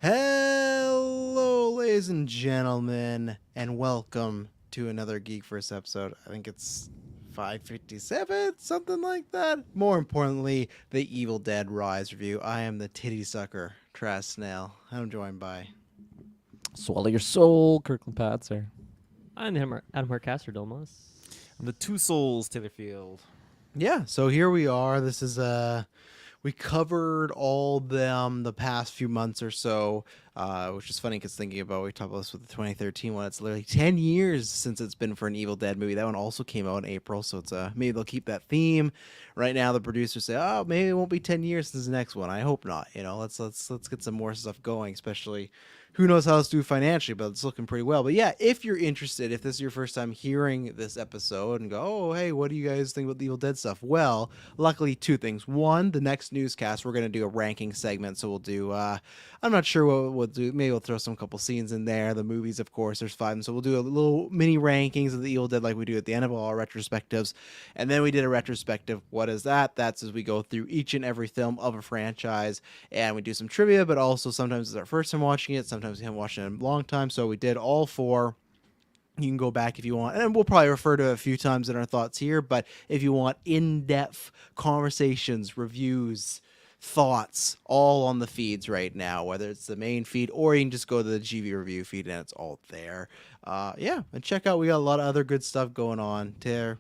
Hello, ladies and gentlemen, and welcome to another GeekVerse episode. I think it's 557, something like that. More importantly, the Evil Dead Rise review. I am the titty sucker, Trash Snail. I'm joined by... Swallow your soul, Kirklin Patzer. I'm Adam Hercaster Domas. I'm the Two Souls Tillerfield. Yeah, so here we are. This is we covered all them the past few months or so, which is funny because thinking about, we talked about this with the 2013 one. It's literally 10 years since it's been for an Evil Dead movie. That one also came out in April, so it's maybe they'll keep that theme. Right now, the producers say, "Oh, maybe it won't be 10 years since the next one." I hope not. You know, let's get some more stuff going, especially. Who knows how it's do financially, but it's looking pretty well. But yeah, if you're interested, if this is your first time hearing this episode and go, "Oh, hey, what do you guys think about the Evil Dead stuff?" Well, luckily, two things. One, the next newscast, we're going to do a ranking segment. So we'll do, I'm not sure what we'll do. Maybe we'll throw some couple scenes in there. The movies, of course, there's 5. So we'll do a little mini rankings of the Evil Dead like we do at the end of all our retrospectives. And then we did a retrospective. What is that? That's as we go through each and every film of a franchise. And we do some trivia, but also sometimes it's our first time watching it. Sometimes we haven't watched it in a long time, so we did all 4. You can go back if you want, and we'll probably refer to it a few times in our thoughts here, but if you want in-depth conversations, reviews, thoughts, all on the feeds right now, whether it's the main feed or you can just go to the GV review feed and it's all there. Yeah, and check out, we got a lot of other good stuff going on there.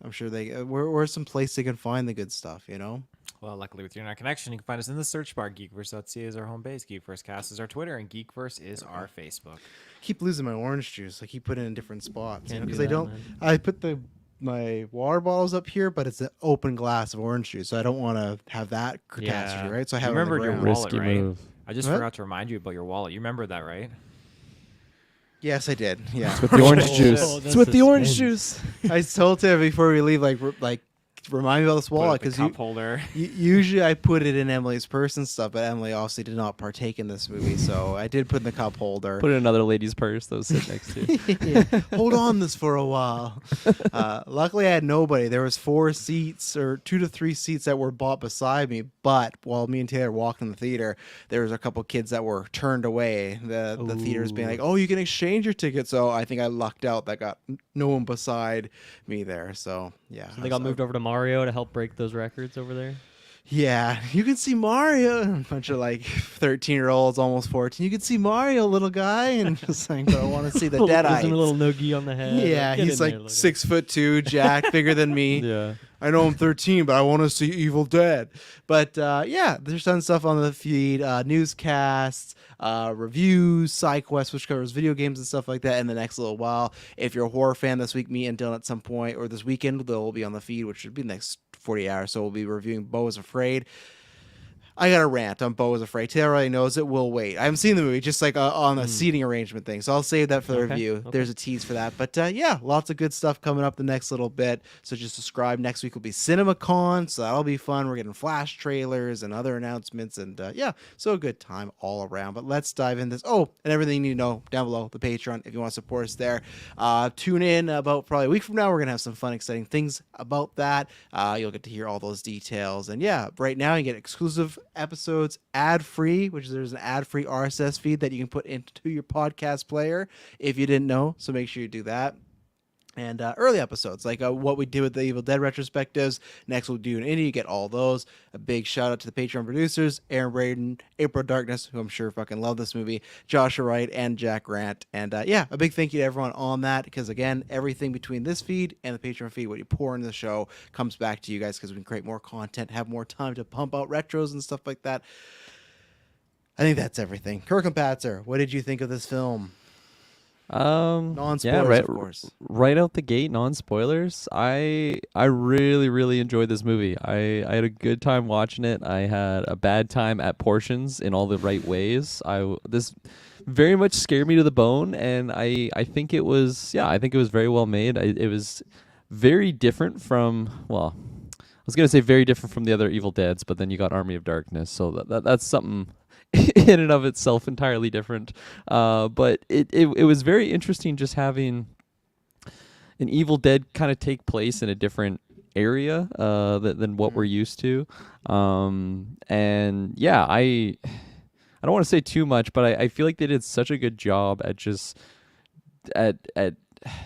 I'm sure we're some place they can find the good stuff, you know? Well, luckily with your internet connection, you can find us in the search bar. GeekVerse.ca is our home base. GeekVerseCast is our Twitter, and GeekVerse is our Facebook. Keep losing my orange juice. I keep putting it in different spots Can't because do I that, don't. man. I put my water bottles up here, but it's an open glass of orange juice, so I don't want to have that catastrophe, right? So I have You it on the remembered your ground. wallet, Risky right? move. I just What? forgot to remind you about your wallet. You remember that, right? Yes, I did. Yeah, It's with the orange Oh, juice. that's It's with the orange suspense. juice. I told Tara before we leave, like remind me about this Put it wallet with the because cup holder. usually I put it in Emily's purse and stuff, but Emily obviously did not partake in this movie, so I did put it in the cup holder. Put it in another lady's purse that was sitting next to you. Yeah. Hold on this for a while. Luckily, I had nobody. There was 4 seats or 2 to 3 seats that were bought beside me. But while me and Taylor walked in the theater, there was a couple kids that were turned away. The theaters being like, "Oh, you can exchange your ticket." So I think I lucked out. That got no one beside me there. So yeah, So they got moved over to Mario to help break those records over there. Yeah, you can see Mario. A bunch of like 13-year-olds, almost 14. You can see Mario, little guy, and just like, I want to see the Gives Deadites. him a little noogie on the head. Yeah, Get he's in like there, little guy. 6'2", jacked, bigger than me. Yeah. I know I'm 13, but I want to see Evil Dead. But yeah, there's done stuff on the feed, newscasts, reviews, side quests, which covers video games and stuff like that in the next little while. If you're a horror fan this week, me and Dylan at some point, or this weekend, they'll be on the feed, which should be the next 40 hours. So we'll be reviewing Beau is Afraid. I got a rant on Beau is Afraid. Taylor already knows it. We'll wait. I haven't seen the movie, just like on a seating arrangement thing. So I'll save that for the Okay, review. okay. There's a tease for that. But yeah, lots of good stuff coming up the next little bit. So just subscribe. Next week will be CinemaCon. So that'll be fun. We're getting flash trailers and other announcements. And yeah, so a good time all around. But let's dive in this. Oh, and everything you need to know down below, the Patreon, if you want to support us there. Tune in about probably a week from now. We're going to have some fun, exciting things about that. You'll get to hear all those details. And yeah, right now you get exclusive episodes ad-free, which there's an ad-free RSS feed that you can put into your podcast player if you didn't know. So make sure you do that. And early episodes, like what we did with the Evil Dead retrospectives. Next, we'll do an indie. You get all those. A big shout out to the Patreon producers, Aaron Braden, April Darkness, who I'm sure fucking love this movie, Joshua Wright, and Jack Grant. And yeah, a big thank you to everyone on that, because again, everything between this feed and the Patreon feed, what you pour into the show, comes back to you guys, because we can create more content, have more time to pump out retros and stuff like that. I think that's everything. Kirklin Patzer, what did you think of this film? Non-spoilers, yeah, right, of course. right out the gate, non-spoilers. I really enjoyed this movie. I had a good time watching it. I had a bad time at portions in all the right ways. This very much scared me to the bone, and I think it was very well made. It was very different from, well, I was gonna say very different from the other Evil Deads, but then you got Army of Darkness, so that's something in and of itself entirely different. But it was very interesting just having an Evil Dead kind of take place in a different area than what we're used to. And yeah, I don't want to say too much, but I feel like they did such a good job at just at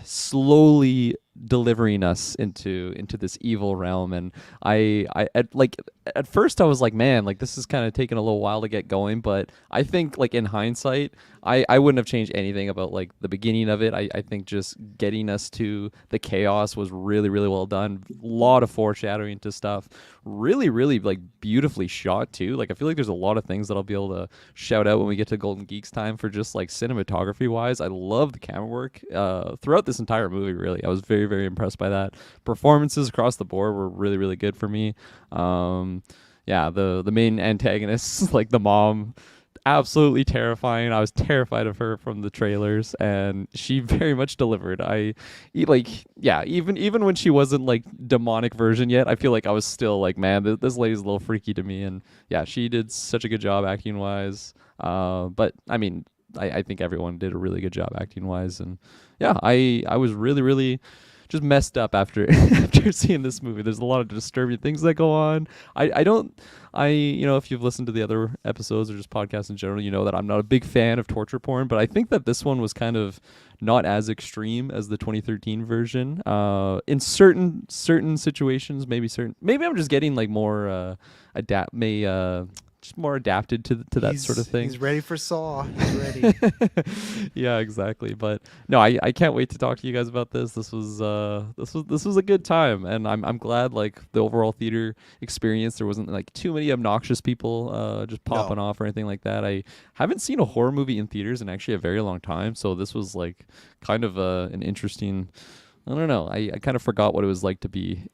slowly delivering us into this evil realm. And at first I was like, man, like this is kind of taking a little while to get going, but I think like in hindsight I wouldn't have changed anything about like the beginning of it. I think just getting us to the chaos was really, really well done. A lot of foreshadowing to stuff. Really, really like beautifully shot too. Like I feel like there's a lot of things that I'll be able to shout out when we get to Golden Geeks time for just like cinematography wise. I love the camera work throughout this entire movie. Really, I was very, very impressed by that. Performances across the board were really, really good for me. Yeah, the main antagonists, like the mom, absolutely terrifying. I was terrified of her from the trailers, and she very much delivered. Even when she wasn't like demonic version yet, I feel like I was still like, man, this lady's a little freaky to me. And yeah, she did such a good job acting wise. But I mean, I think everyone did a really good job acting wise. And yeah, I was really, really just messed up after after seeing this movie. There's a lot of disturbing things that go on. If you've listened to the other episodes or just podcasts in general, you know that I'm not a big fan of torture porn, but I think that this one was kind of not as extreme as the 2013 version. In certain situations, maybe I'm just getting like more just more adapted to that sort of thing. He's ready for Saw. He's ready. Yeah, exactly. But no, I can't wait to talk to you guys about this. This was a good time, and I'm glad like the overall theater experience. There wasn't like too many obnoxious people just popping off or anything like that. I haven't seen a horror movie in theaters in actually a very long time, so this was like kind of an interesting. I don't know. I kind of forgot what it was like to be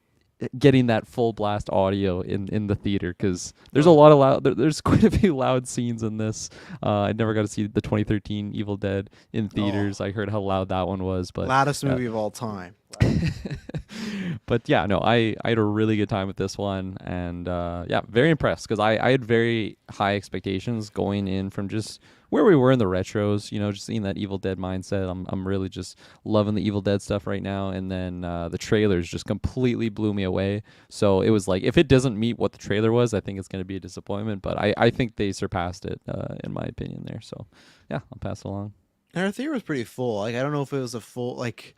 getting that full blast audio in the theater, because there's a lot of there's quite a few loud scenes in this. I never got to see the 2013 Evil Dead in theaters. I heard how loud that one was, but loudest movie of all time. But yeah, no, I had a really good time with this one, and yeah, very impressed, because I had very high expectations going in from just where we were in the retros, just seeing that Evil Dead mindset. I'm really just loving the Evil Dead stuff right now, and then the trailers just completely blew me away. So it was like, if it doesn't meet what the trailer was, I think it's going to be a disappointment, but I think they surpassed it, in my opinion there. So yeah, I'll pass along. And our theater was pretty full. Like, I don't know if it was a full, like,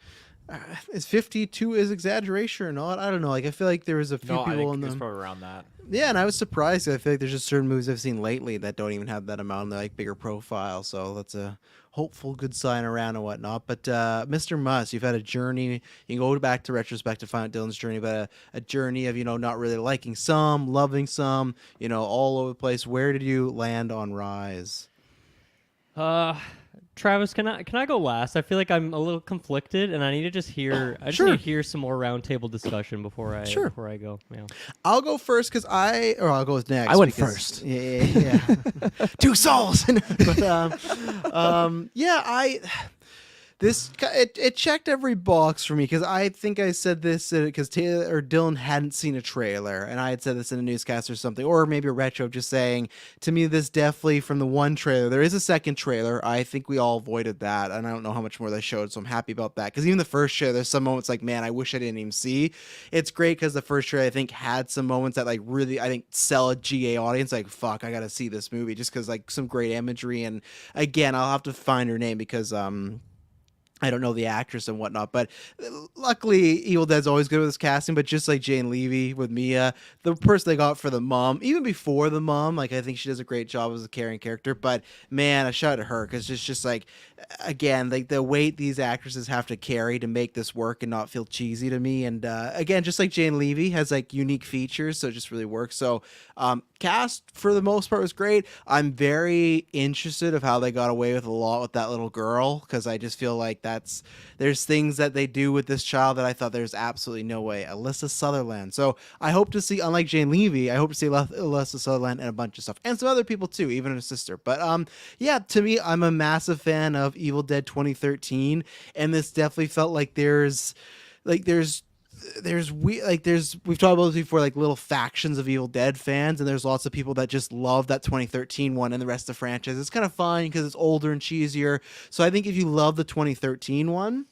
is 52 is exaggeration or not? I don't know. Like, I feel like there was a few people in them. them. It's probably around that. Yeah, and I was surprised. I feel like there's just certain movies I've seen lately that don't even have that amount. They're like bigger profile, so that's a hopeful good sign around and whatnot. But Mr. Musk, you've had a journey. You can go back to Retrospective to find out Dylan's journey, but a journey of not really liking some, loving some, all over the place. Where did you land on Rise? Travis, can I go last? I feel like I'm a little conflicted, and I need to just hear. I just Sure. need to hear some more roundtable discussion before I go. Yeah. I'll go first because I'll go next. I went because- first. Yeah. Two souls. But it checked every box for me, because I think I said this because Taylor or Dylan hadn't seen a trailer, and I had said this in a newscast or something, or maybe a retro, just saying to me this definitely from the one trailer. There is a second trailer. I think we all avoided that, and I don't know how much more they showed, so I'm happy about that. Because even the first trailer, there's some moments like, man, I wish I didn't even see. It's great because the first trailer I think had some moments that like really I think sell a GA audience. Like, fuck, I gotta see this movie just because like some great imagery. And again, I'll have to find her name because I don't know the actress and whatnot, but luckily Evil Dead's always good with his casting. But just like Jane Levy with Mia, the person they got for the mom, even before the mom, like I think she does a great job as a caring character. But man, a shout out to her, because it's just like, again, like the weight these actresses have to carry to make this work and not feel cheesy to me. And again, just like Jane Levy has like unique features, so it just really works. So cast for the most part was great. I'm very interested of how they got away with a lot with that little girl, because I just feel like there's things that they do with this child that I thought there's absolutely no way. Alyssa Sutherland. So I hope to see, unlike Jane Levy, I hope to see Alyssa Sutherland and a bunch of stuff, and some other people too, even her sister. But yeah, to me, I'm a massive fan of Evil Dead 2013, and this definitely felt like we've talked about this before, like little factions of Evil Dead fans, and there's lots of people that just love that 2013 one and the rest of the franchise. It's kind of fun because it's older and cheesier. So I think if you love the 2013 one,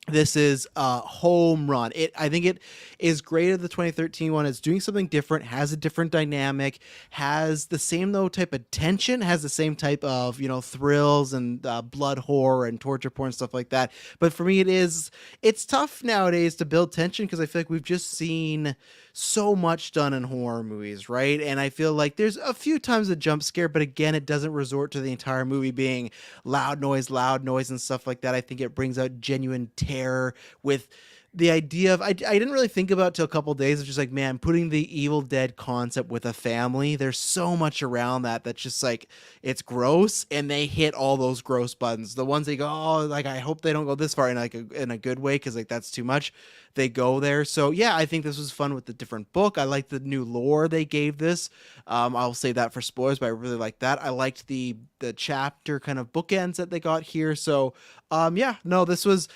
This is a home run. I think it is great at the 2013 one. It's doing something different, has a different dynamic, has the same though type of tension, has the same type of thrills and blood horror and torture porn stuff like that. But for me, it's tough nowadays to build tension because I feel like we've just seen so much done in horror movies, right? And I feel like there's a few times a jump scare, but again, it doesn't resort to the entire movie being loud noise, and stuff like that. I think it brings out genuine terror with the idea of I didn't really think about it till a couple days of just like, man, putting the Evil Dead concept with a family. There's so much around that's just like it's gross, and they hit all those gross buttons. The ones they go, oh, like I hope they don't go this far in like in a good way because like that's too much. They go there. So yeah, I think this was fun with the different book. I like the new lore they gave this. I'll save that for spoilers, but I really like that. I liked the chapter kind of bookends that they got here. So yeah, no, this was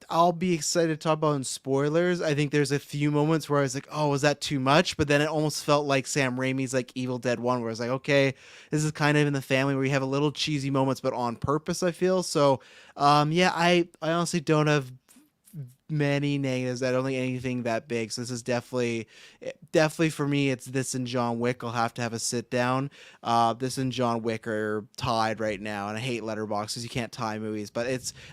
I'll be excited to talk about in spoilers. I think there's a few moments where I was like, oh, was that too much? But then it almost felt like Sam Raimi's like Evil Dead 1, where I was like, okay, this is kind of in the family where you have a little cheesy moments, but on purpose, I feel. So yeah, I honestly don't have many negatives. I don't think anything that big. So this is definitely for me. It's this and John Wick. I'll have to have a sit down. This and John Wick are tied right now, and I hate Letterboxd. You can't tie movies, but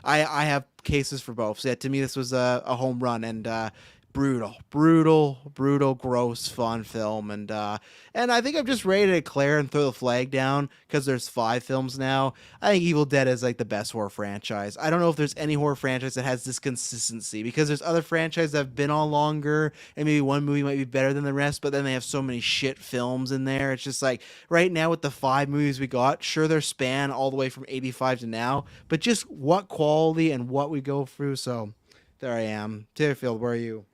I have cases for both. So yeah, to me this was a home run, and brutal, gross, fun film, and I think I'm just ready to declare and throw the flag down because there's 5 films now. I think Evil Dead is like the best horror franchise. I don't know if there's any horror franchise that has this consistency because there's other franchises that have been on longer and maybe one movie might be better than the rest, but then they have so many shit films in there. It's just like right now with the 5 movies we got, sure they're span all the way from 85 to now, but just what quality and what we go through. So there I am. Taylorfield, where are you?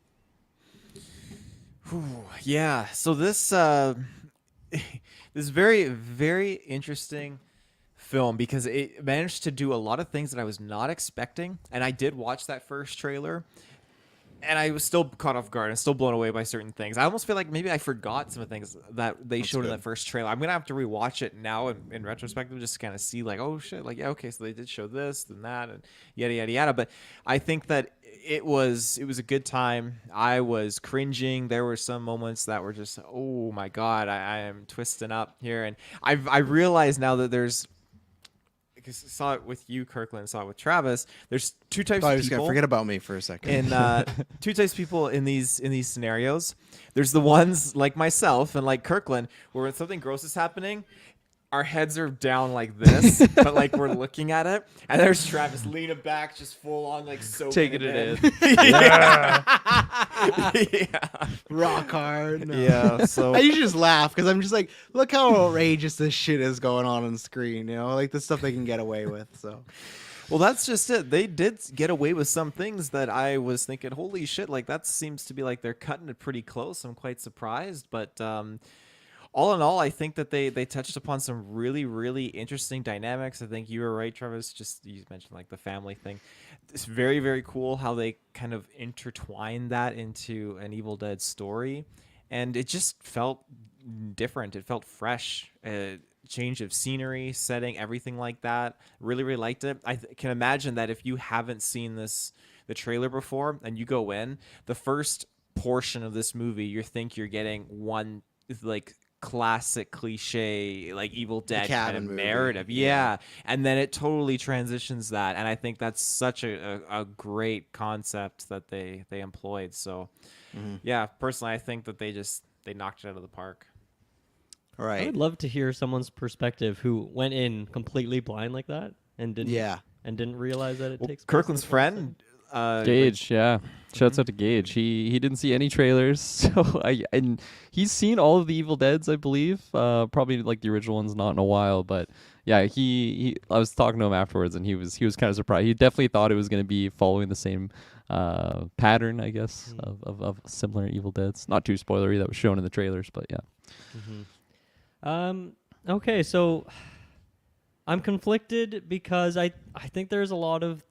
Yeah. So this this very, very interesting film because it managed to do a lot of things that I was not expecting, and I did watch that first trailer, and I was still caught off guard and still blown away by certain things. I almost feel like maybe I forgot some of the things that they showed in that first trailer. I'm gonna have to rewatch it now in retrospective just to kind of see like, oh shit, like yeah, okay, so they did show this and that and yada yada yada. But I think that it was a good time. I was cringing. There were some moments that were just, oh my god, I am twisting up here, and I realize now that there's. Because I saw it with you, Kirklin, saw it with Travis. There's 2 types of people. Forget about me for a second. And 2 types of people in these scenarios. There's the ones like myself and like Kirklin, where when something gross is happening, our heads are down like this, but like we're looking at it. And there's Travis leaning back, just full on like soaking Taking it it in. Yeah. Rock hard. No. Yeah. So I usually just laugh because I'm just like, look how outrageous this shit is going on the screen. Like the stuff they can get away with. So, well, that's just it. They did get away with some things that I was thinking, holy shit, like that seems to be like they're cutting it pretty close. I'm quite surprised, but all in all, I think that they touched upon some really, really interesting dynamics. I think you were right, Travis. Just you mentioned like the family thing. It's very, very cool how they kind of intertwine that into an Evil Dead story, and it just felt different. It felt fresh. Change of scenery, setting, everything like that. Really, really liked it. I can imagine that if you haven't seen the trailer before, and you go in, the first portion of this movie, you think you're getting one like classic cliche like Evil Dead kind of narrative, yeah, and then it totally transitions that, and I think that's such a great concept that they employed. So yeah, personally I think that they knocked it out of the park. all right. I would love to hear someone's perspective who went in completely blind like that and didn't realize that it takes place Kirkland's in the friend Gage, yeah. Shouts out to Gage. He didn't see any trailers, so and he's seen all of the Evil Deads, I believe. Probably like the original ones, not in a while, but yeah, he I was talking to him afterwards, and he was kind of surprised. He definitely thought it was going to be following the same pattern, I guess, of similar Evil Deads. Not too spoilery, that was shown in the trailers, but yeah. Okay, so I'm conflicted because I think there's a lot of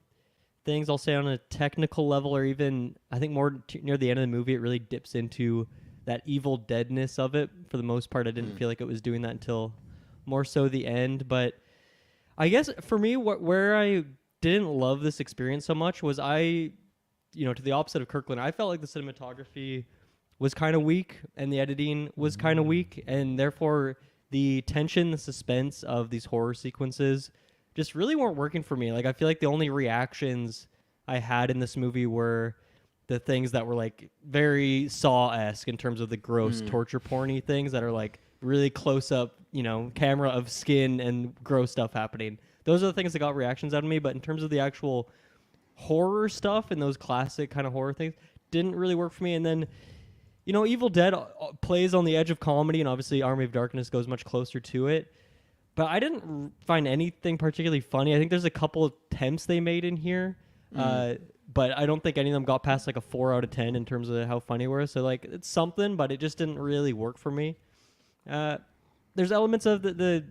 things I'll say on a technical level, or even I think more near the end of the movie, it really dips into that Evil Deadness of it. For the most part, I didn't feel like it was doing that until more so the end. But I guess for me, where I didn't love this experience so much was to the opposite of Kirkland, I felt like the cinematography was kind of weak and the editing was kind of weak, and therefore the tension, the suspense of these horror sequences just really weren't working for me. Like, I feel like the only reactions I had in this movie were the things that were like very Saw-esque in terms of the gross torture porny things that are like really close up, camera of skin and gross stuff happening. Those are the things that got reactions out of me. But in terms of the actual horror stuff and those classic kind of horror things, didn't really work for me. And then, Evil Dead plays on the edge of comedy, and obviously Army of Darkness goes much closer to it. But I didn't find anything particularly funny. I think there's a couple attempts they made in here. But I don't think any of them got past like a 4 out of 10 in terms of how funny it was. So like, it's something, but it just didn't really work for me. There's elements of the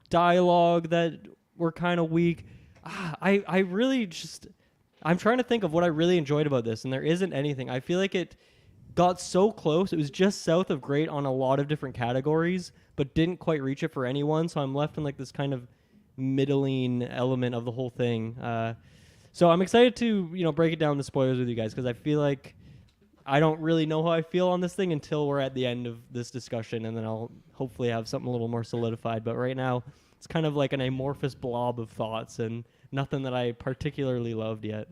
dialogue that were kind of weak. I really just, I'm trying to think of what I really enjoyed about this, and there isn't anything. I feel like it got so close. It was just south of great on a lot of different categories, but didn't quite reach it for anyone. So I'm left in like this kind of middling element of the whole thing. So I'm excited to, break it down the spoilers with you guys, because I feel like I don't really know how I feel on this thing until we're at the end of this discussion, and then I'll hopefully have something a little more solidified. But right now, it's kind of like an amorphous blob of thoughts and nothing that I particularly loved yet.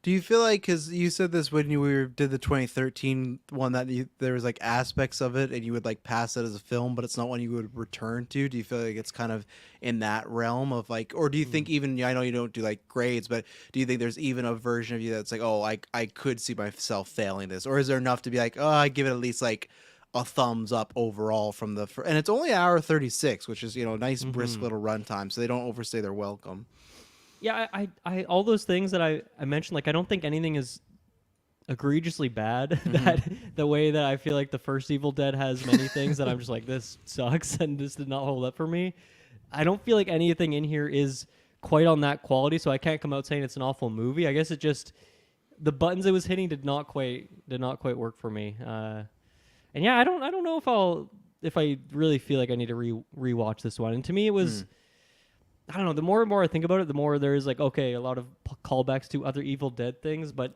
Do you feel like, because you said this when did the 2013 one, that there was like aspects of it and you would like pass it as a film, but it's not one you would return to? Do you feel like it's kind of in that realm of like, or do you think even, I know you don't do like grades, but do you think there's even a version of you that's like, oh, I could see myself failing this? Or is there enough to be like, oh, I give it at least like a thumbs up overall from and it's only an hour 36, which is, nice brisk little runtime, so they don't overstay their welcome. Yeah, I all those things that I mentioned, like, I don't think anything is egregiously bad. That the way that I feel like the first Evil Dead has many things that I'm just like, this sucks and this did not hold up for me. I don't feel like anything in here is quite on that quality, so I can't come out saying it's an awful movie. I guess it just, the buttons it was hitting did not quite work for me. And yeah, I don't know if I really feel like I need to rewatch this one. And to me, it was. I don't know, the more and more I think about it, the more there is like, okay, a lot of callbacks to other Evil Dead things, but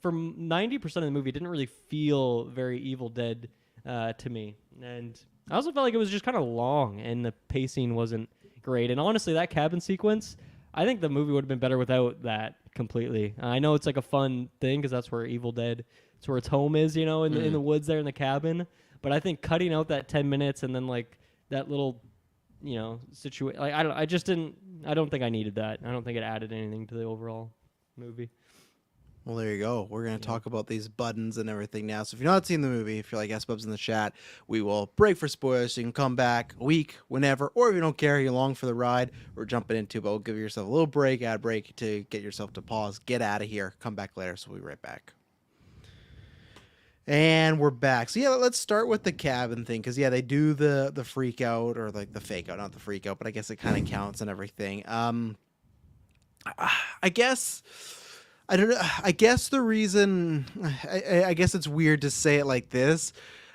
for 90% of the movie, it didn't really feel very Evil Dead to me. And I also felt like it was just kind of long, and the pacing wasn't great. And honestly, that cabin sequence, I think the movie would have been better without that completely. I know it's like a fun thing, because that's where Evil Dead, it's where its home is, in the woods there in the cabin. But I think cutting out that 10 minutes and then like that little situation. Like, I don't think I needed that. I don't think it added anything to the overall movie. Well, there you go. We're going to talk about these buttons and everything now. So if you're not seeing the movie, if you're like S-Bubs in the chat, we will break for spoilers. So you can come back a week, whenever, or if you don't care, you're along for the ride, we're jumping into, but we'll give yourself a little ad break to get yourself to pause, get out of here, come back later. So we'll be right back. And we're back. So yeah, let's start with the cabin thing, because yeah, they do the freak out, or like the fake out, not the freak out, but I guess it kind of counts and everything. I guess I don't know. I guess the reason I guess it's weird to say it like this.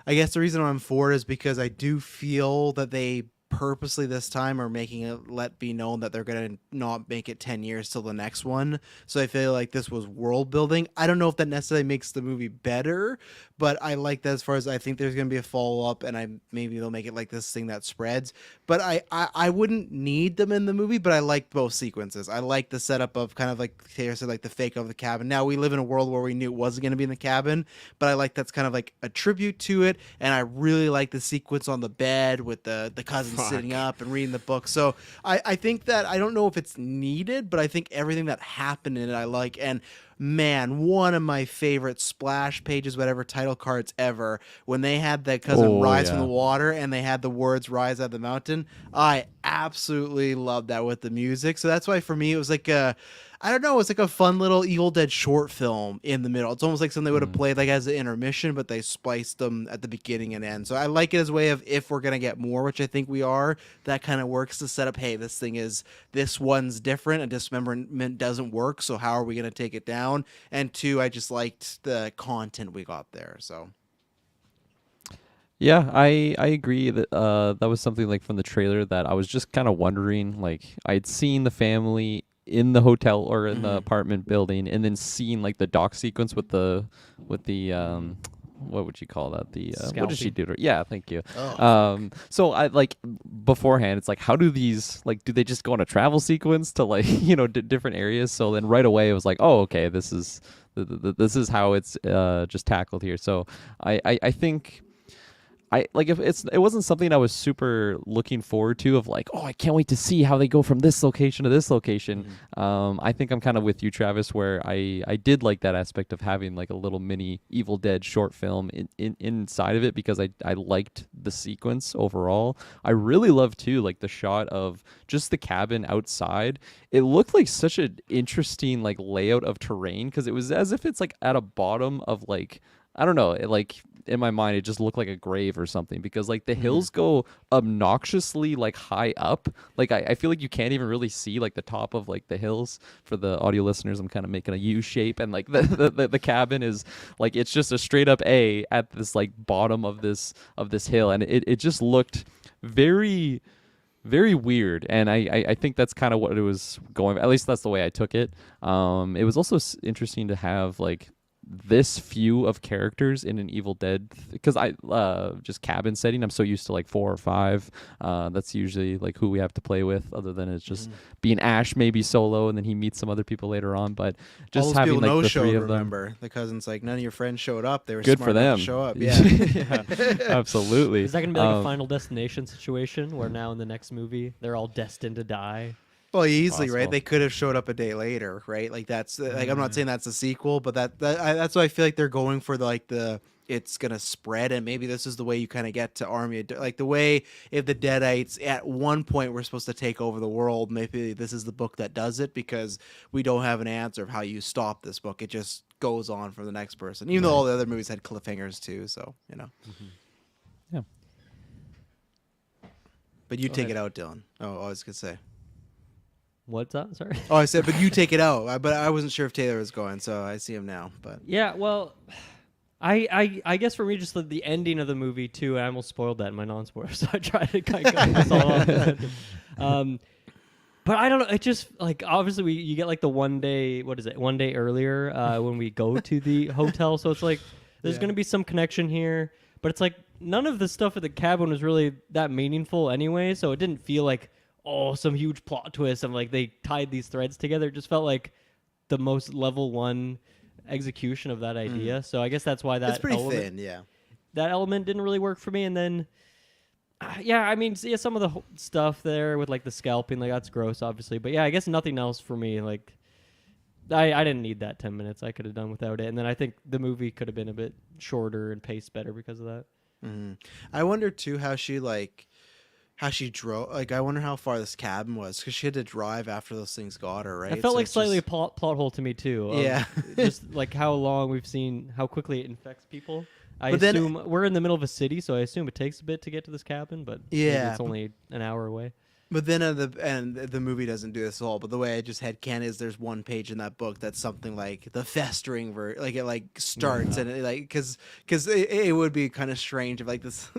I guess the reason I'm for it is because I do feel that they purposely this time are making it be known that they're going to not make it 10 years till the next one. So I feel like this was world building. I don't know if that necessarily makes the movie better, but I like that as far as I think there's going to be a follow up, and maybe they'll make it like this thing that spreads. But I wouldn't need them in the movie, but I like both sequences. I like the setup of kind of like Taylor said, like the fake of the cabin. Now we live in a world where we knew it wasn't going to be in the cabin, but I like that's kind of like a tribute to it. And I really like the sequence on the bed with the cousin sitting up and reading the book. So I think that, I don't know if it's needed, but I think everything that happened in it I like. And man, one of my favorite splash pages, whatever, title cards ever, when they had that cousin rise from the water and they had the words rise out of the mountain. I absolutely loved that with the music. So that's why for me it was like I don't know, it's like a fun little Evil Dead short film in the middle. It's almost like something they would have played like as an intermission, but they spliced them at the beginning and end. So I like it as a way of, if we're going to get more, which I think we are, that kind of works to set up, hey, this one's different, and dismemberment doesn't work, so how are we going to take it down? And two, I just liked the content we got there, so... Yeah, I agree that that was something like from the trailer that I was just kind of wondering. Like, I'd seen the family in the hotel or in the apartment building, and then seeing like the dock sequence with the what would you call that? The what did she do to her? Yeah, thank you. So I like beforehand, it's like, how do these like, do they just go on a travel sequence to like different areas? So then right away it was like, oh, okay, this is this is how it's just tackled here. So I think. If it wasn't something I was super looking forward to, of like, oh, I can't wait to see how they go from this location to this location. I think I'm kind of with you, Travis, where I did like that aspect of having like a little mini Evil Dead short film inside of it, because I liked the sequence overall. I really loved too like the shot of just the cabin outside. It looked like such an interesting like layout of terrain, because it was as if it's like at a bottom of like, I don't know, like in my mind it just looked like a grave or something, because like the hills go obnoxiously like high up. Like I feel like you can't even really see like the top of like the hills. For the audio listeners, I'm kind of making a U shape, and like the cabin is like, it's just a straight up A at this like bottom of this hill, and it just looked very very weird. And I think that's kind of what it was going, at least that's the way I took it. It was also interesting to have like this few of characters in an Evil Dead, because I just cabin setting, I'm so used to like 4 or 5. That's usually like who we have to play with, other than it's just being Ash maybe solo, and then he meets some other people later on. But just all those having people like no the showed, 3 of them. remember the cousins, like none of your friends showed up. They were Good smart for enough them. to show up. Yeah. Absolutely. Is that gonna be like a Final Destination situation where now in the next movie they're all destined to die? Well, easily, right? Possible. They could have showed up a day later, right? Like that's like, I'm not saying that's a sequel, but that's why I feel like they're going for the it's gonna spread, and maybe this is the way you kind of get to Army, like the way if the Deadites at one point were supposed to take over the world, maybe this is the book that does it, because we don't have an answer of how you stop this book. It just goes on from the next person, even though all the other movies had cliffhangers too. So Yeah. But you Go take ahead. it out, Dylan. Oh, I was gonna say. What's that? Sorry. Oh, I said, but you take it out. But I wasn't sure if Taylor was going, so I see him now. But Yeah, well, I guess for me, just the ending of the movie too. I almost spoiled that in my non-spoiler, so I tried to kind of cut this all off. But I don't know. It just like, obviously you get like the one day earlier when we go to the hotel, so it's like there's gonna be some connection here, but it's like none of the stuff at the cabin was really that meaningful anyway, so it didn't feel like, oh, some huge plot twist and like they tied these threads together. It just felt like the most level 1 execution of that idea. So I guess that's why it's that pretty element, thin, yeah. that element didn't really work for me. And then, I mean, yeah, some of the stuff there with like the scalping, like that's gross, obviously. But yeah, I guess nothing else for me. Like, I didn't need that 10 minutes. I could have done without it. And then I think the movie could have been a bit shorter and paced better because of that. I wonder too how she drove. Like, I wonder how far this cabin was, because she had to drive after those things got her, right? It felt So like it's slightly just- a plot hole to me too. Yeah. Just like how long we've seen, how quickly it infects people. I But then- assume we're in the middle of a city, so I assume it takes a bit to get to this cabin, but maybe Yeah, it's only an hour away. But then the movie doesn't do this at all. But the way I just had Ken is there's one page in that book that's something like the festering like it like starts and it like because it would be kind of strange if like this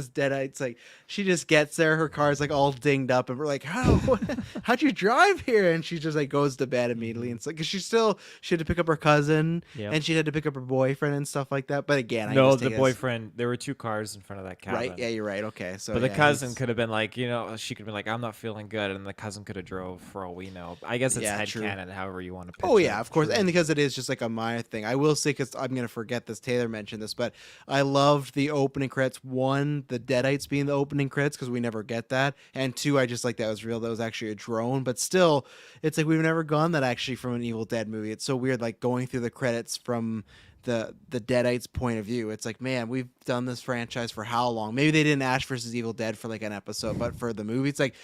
Deadite's like she just gets there, her car's like all dinged up, and we're like, how'd you drive here? And she just like goes to bed immediately. And it's like, because she had to pick up her cousin, Yep. and she had to pick up her boyfriend and stuff like that. But again, I No, just the take it as- boyfriend. There were 2 cars in front of that cabin. right? Yeah, you're right. Okay, so But the yeah, cousin he's- could have been like, she could have been like, I'm not feeling good, and the cousin could have drove for all we know. I guess it's Yeah, true. headcanon, however you want to. Oh yeah, of course, and because it is just like a minor thing. I will say, because I'm gonna forget this. Taylor mentioned this, but I loved the opening credits. 1, the Deadites being the opening credits, because we never get that, and 2, I just like that was real. That was actually a drone, but still, it's like we've never gone that actually from an Evil Dead movie. It's so weird, like going through the credits from the Deadites' point of view. It's like, man, we've done this franchise for how long? Maybe they didn't Ash versus Evil Dead for like an episode, but for the movie, it's like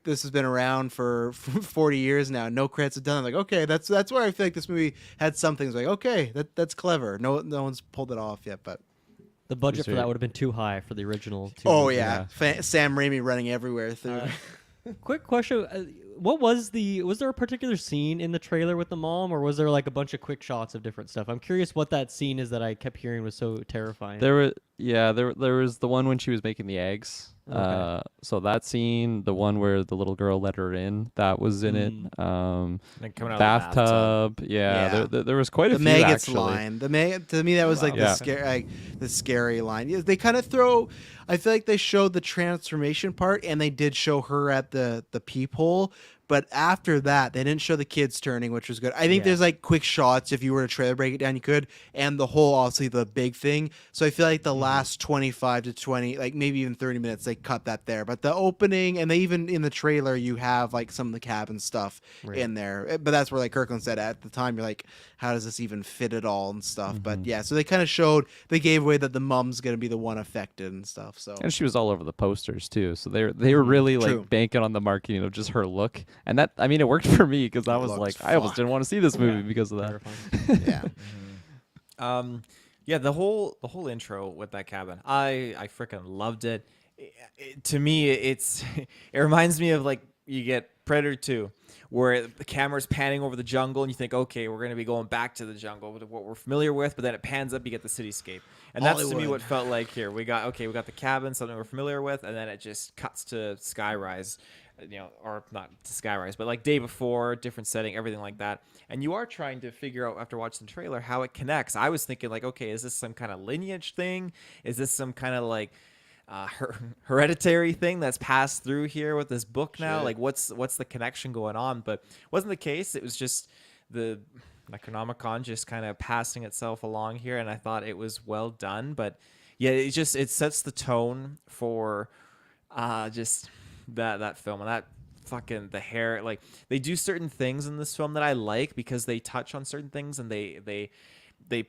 this has been around for 40 years now. No credits have done it. Like, okay, that's where I feel like this movie had some things like, okay, that's clever. No one's pulled it off yet, but The budget for Sweet. that would have been too high for the original. oh yeah, Sam Raimi running everywhere through. Quick question: what was there a particular scene in the trailer with the mom, or was there like a bunch of quick shots of different stuff? I'm curious what that scene is that I kept hearing was so terrifying. There was the one when she was making the eggs. Okay. So that scene, the one where the little girl let her in, that was in it. And coming out of the Bathtub. Yeah. There was quite a The few maggots actually. line. To me that was like Yeah. the scary line. Yeah, they kind of throw. I feel like they showed the transformation part, and they did show her at the peephole. But after that, they didn't show the kids turning, which was good. I think Yeah. there's like quick shots. If you were to trailer break it down, you could. And the whole, obviously, the big thing. So I feel like the last 25 to 20, like maybe even 30 minutes, they cut that there. But the opening, and they even in the trailer, you have like some of the cabin stuff Right. in there. But that's where, like Kirkland said at the time, you're like, how does this even fit at all and stuff? But yeah, so they kind of showed, they gave away that the mom's going to be the one affected and stuff. So And she was all over the posters too, so they were really True. like banking on the marketing of just her look, and that, I mean, it worked for me because I was looks like, I almost fucked. didn't want to see this movie because of that. Terrifying. yeah. Yeah, the whole intro with that cabin, I freaking loved it. To me, it's it reminds me of like you get Predator 2, where the camera's panning over the jungle, and you think, okay, we're gonna be going back to the jungle, with what we're familiar with, but then it pans up, you get the cityscape, and that's to me Hollywood. what felt like here. We got the cabin, something we're familiar with, and then it just cuts to skyrise. Or not to skyrise, but like day before, different setting, everything like that. And you are trying to figure out after watching the trailer how it connects. I was thinking like, okay, is this some kind of lineage thing? Is this some kind of like hereditary thing that's passed through here with this book now? Shit. Like, what's the connection going on? But wasn't the case. It was just the Necronomicon just kind of passing itself along here, and I thought it was well done. But yeah, it sets the tone for just that film, and that fucking the hair. Like, they do certain things in this film that I like because they touch on certain things, and they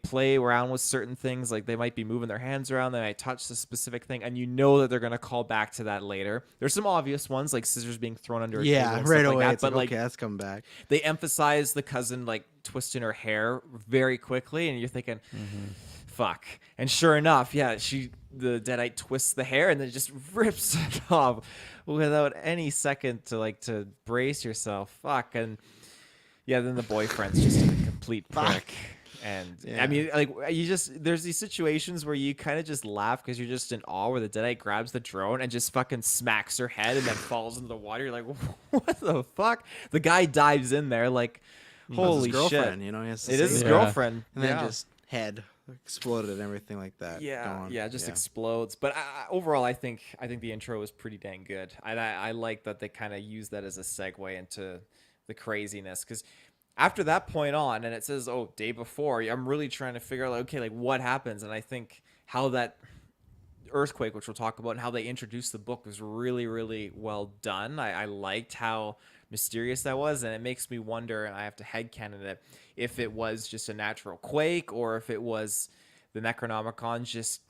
play around with certain things. Like, they might be moving their hands around, they might touch the specific thing, and you know that they're going to call back to that later. There's some obvious ones, like scissors being thrown under a table Yeah, and right stuff away. like that, It's but like, okay, that's coming back. they emphasize the cousin like twisting her hair very quickly, and you're thinking, fuck. And sure enough, yeah, the Deadite twists the hair and then just rips it off without any second to brace yourself. Fuck. And yeah, then the boyfriend's just a complete prick. And Yeah. I mean, like, there's these situations where you kind of just laugh because you're just in awe, where the Deadite grabs the drone and just fucking smacks her head and then falls into the water. You're like, what the fuck? The guy dives in there like, holy That's his shit. girlfriend, he has to It is save his her. girlfriend. And then Yeah. just head exploded and everything like that. Yeah, going. yeah, it just explodes. But overall, I think the intro was pretty dang good. I like that they kind of use that as a segue into the craziness, because after that point on, and it says, oh, day before, I'm really trying to figure out, like, okay, like, what happens? And I think how that earthquake, which we'll talk about, and how they introduced the book was really, really well done. I liked how mysterious that was, and it makes me wonder, and I have to headcanon it, if it was just a natural quake, or if it was the Necronomicon just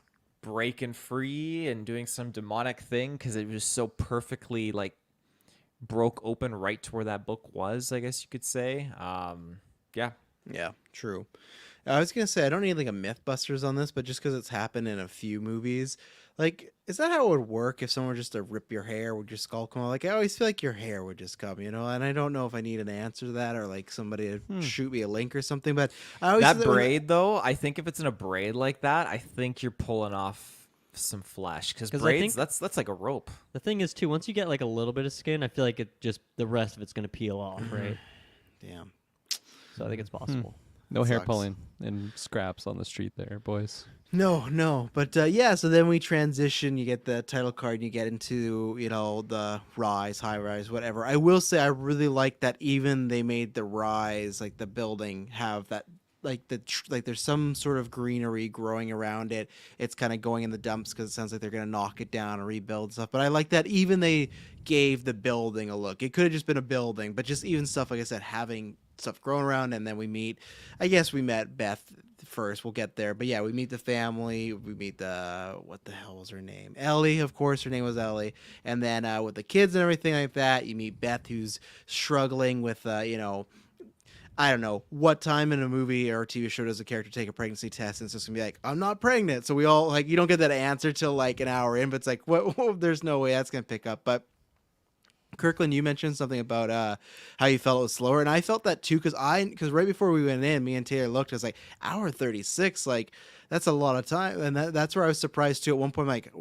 breaking free and doing some demonic thing, because it was so perfectly like broke open right to where that book was, I guess you could say. Yeah. Yeah, true. I was gonna say I don't need like a MythBusters on this, but just because it's happened in a few movies, like, is that how it would work if someone were just to rip your hair, would your skull come out? Like, I always feel like your hair would just come, and I don't know if I need an answer to that, or like somebody to shoot me a link or something. But I always That braid, though, I think if it's in a braid like that, I think you're pulling off some flesh, because 'Cause I braids, think- that's like a rope. The thing is, too, once you get like a little bit of skin, I feel like the rest of it's gonna peel off, right? yeah. So I think it's possible. No hair Sucks. pulling and scraps on the street there, boys. No, but yeah. So then we transition. You get the title card, and you get into the rise, high rise, whatever. I will say I really like that. Even they made the rise, like the building, have that like there's some sort of greenery growing around it. It's kind of going in the dumps because it sounds like they're gonna knock it down and rebuild stuff. But I like that even they gave the building a look. It could have just been a building, but just even stuff like I said, having stuff growing around. And then we met Beth first. We'll get there, but yeah, we meet the family. We meet what the hell was her name? Ellie, of course. Her name was Ellie. And then with the kids and everything like that, you meet Beth, who's struggling with I don't know what time in a movie or a TV show does a character take a pregnancy test, and it's just gonna be like, I'm not pregnant. So we all you don't get that answer till like an hour in, but it's like, what? There's no way that's gonna pick up. But Kirkland, you mentioned something about how you felt it was slower, and I felt that too because right before we went in, me and Taylor looked. I was like, hour 36, like that's a lot of time, and that's where I was surprised too. At one point, I'm like,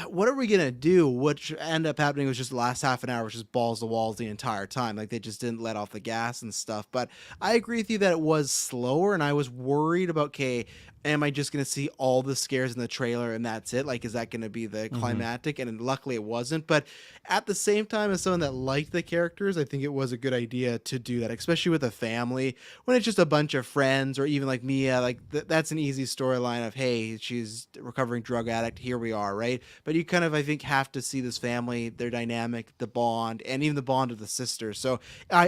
what are we gonna do? What ended up happening was just the last half an hour was just balls to walls the entire time. Like they just didn't let off the gas and stuff. But I agree with you that it was slower, and I was worried about, okay, am I just gonna see all the scares in the trailer and that's it? Like, is that gonna be the climactic? And luckily it wasn't. But at the same time, as someone that liked the characters, I think it was a good idea to do that, especially with a family when it's just a bunch of friends or even like Mia. Like that's an easy storyline of, hey, she's a recovering drug addict. Here we are, right? But you kind of, I think, have to see this family, their dynamic, the bond, and even the bond of the sisters. So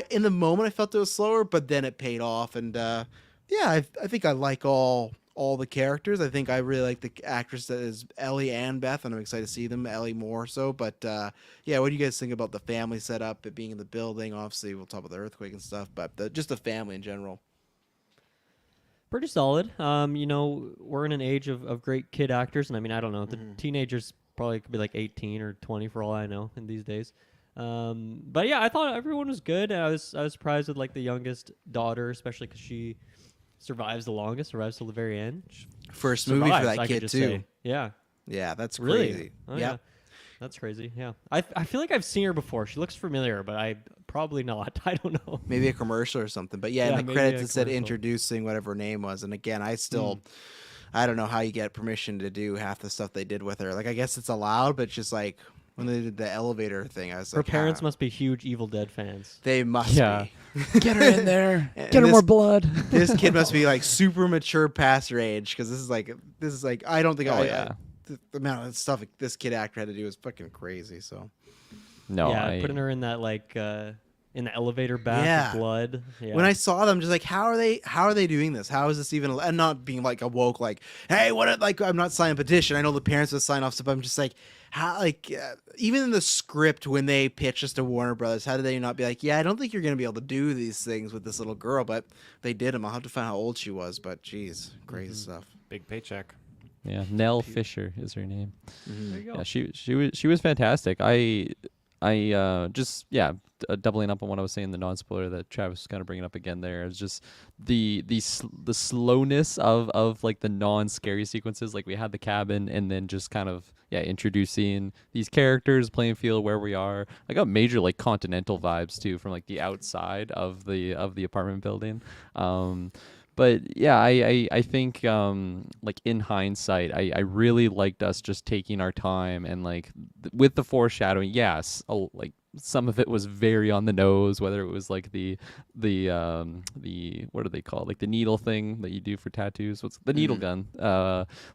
in the moment, I felt it was slower, but then it paid off. And yeah, I think I like all the characters. I think I really like the actress that is Ellie and Beth, and I'm excited to see them. Ellie more so, but yeah, what do you guys think about the family setup, it being in the building? Obviously, we'll talk about the earthquake and stuff, but just the family in general. Pretty solid. You know, we're in an age of great kid actors, and I mean, I don't know, the teenagers probably could be like 18 or 20 for all I know in these days. But yeah, I thought everyone was good. I was surprised with like the youngest daughter, especially because she survives the longest, survives till the very end. First movie for that I could kid just too. say. Yeah. Yeah, that's Really? crazy. Oh, Yeah. yeah. That's crazy. Yeah. I feel like I've seen her before. She looks familiar, but I probably not. I don't know. Maybe a commercial or something. But yeah, Yeah, in the maybe credits a it said commercial. introducing whatever her name was. And again, I don't know how you get permission to do half the stuff they did with her. Like, I guess it's allowed, but it's just like when they did the elevator thing, I was Her like, parents must be huge Evil Dead fans. they must Yeah. be. Get her in there. And Get her this- more blood. This kid must be like super mature past her age because this is like I don't think Oh, I, yeah. the amount of stuff this kid actor had to do was fucking crazy. So No, yeah, putting her in that like in the elevator bath Yeah. with blood. Yeah. when I saw them, just like how are they doing this? How is this even? And not being like awoke, like, hey, what? Like, I'm not signing a petition. I know the parents would sign off stuff. But I'm just like, how? Like, even in the script when they pitched us to Warner Brothers, how did they not be like, yeah, I don't think you're gonna be able to do these things with this little girl, but they did them. I'll have to find out how old she was, but geez, crazy stuff. Big paycheck. Yeah, Nell Fisher is her name. there you go. Yeah, she was fantastic. I just doubling up on what I was saying, the non-spoiler that Travis was kind of bringing up again there is just the slowness of like the non-scary sequences. Like we had the cabin and then just kind of introducing these characters, playing field where we are. I got major like Continental vibes too from like the outside of the apartment building. But yeah, I think like in hindsight, I really liked us just taking our time and like with the foreshadowing. Yes, like some of it was very on the nose, whether it was like the what do they call it? Like the needle thing that you do for tattoos. What's the needle gun?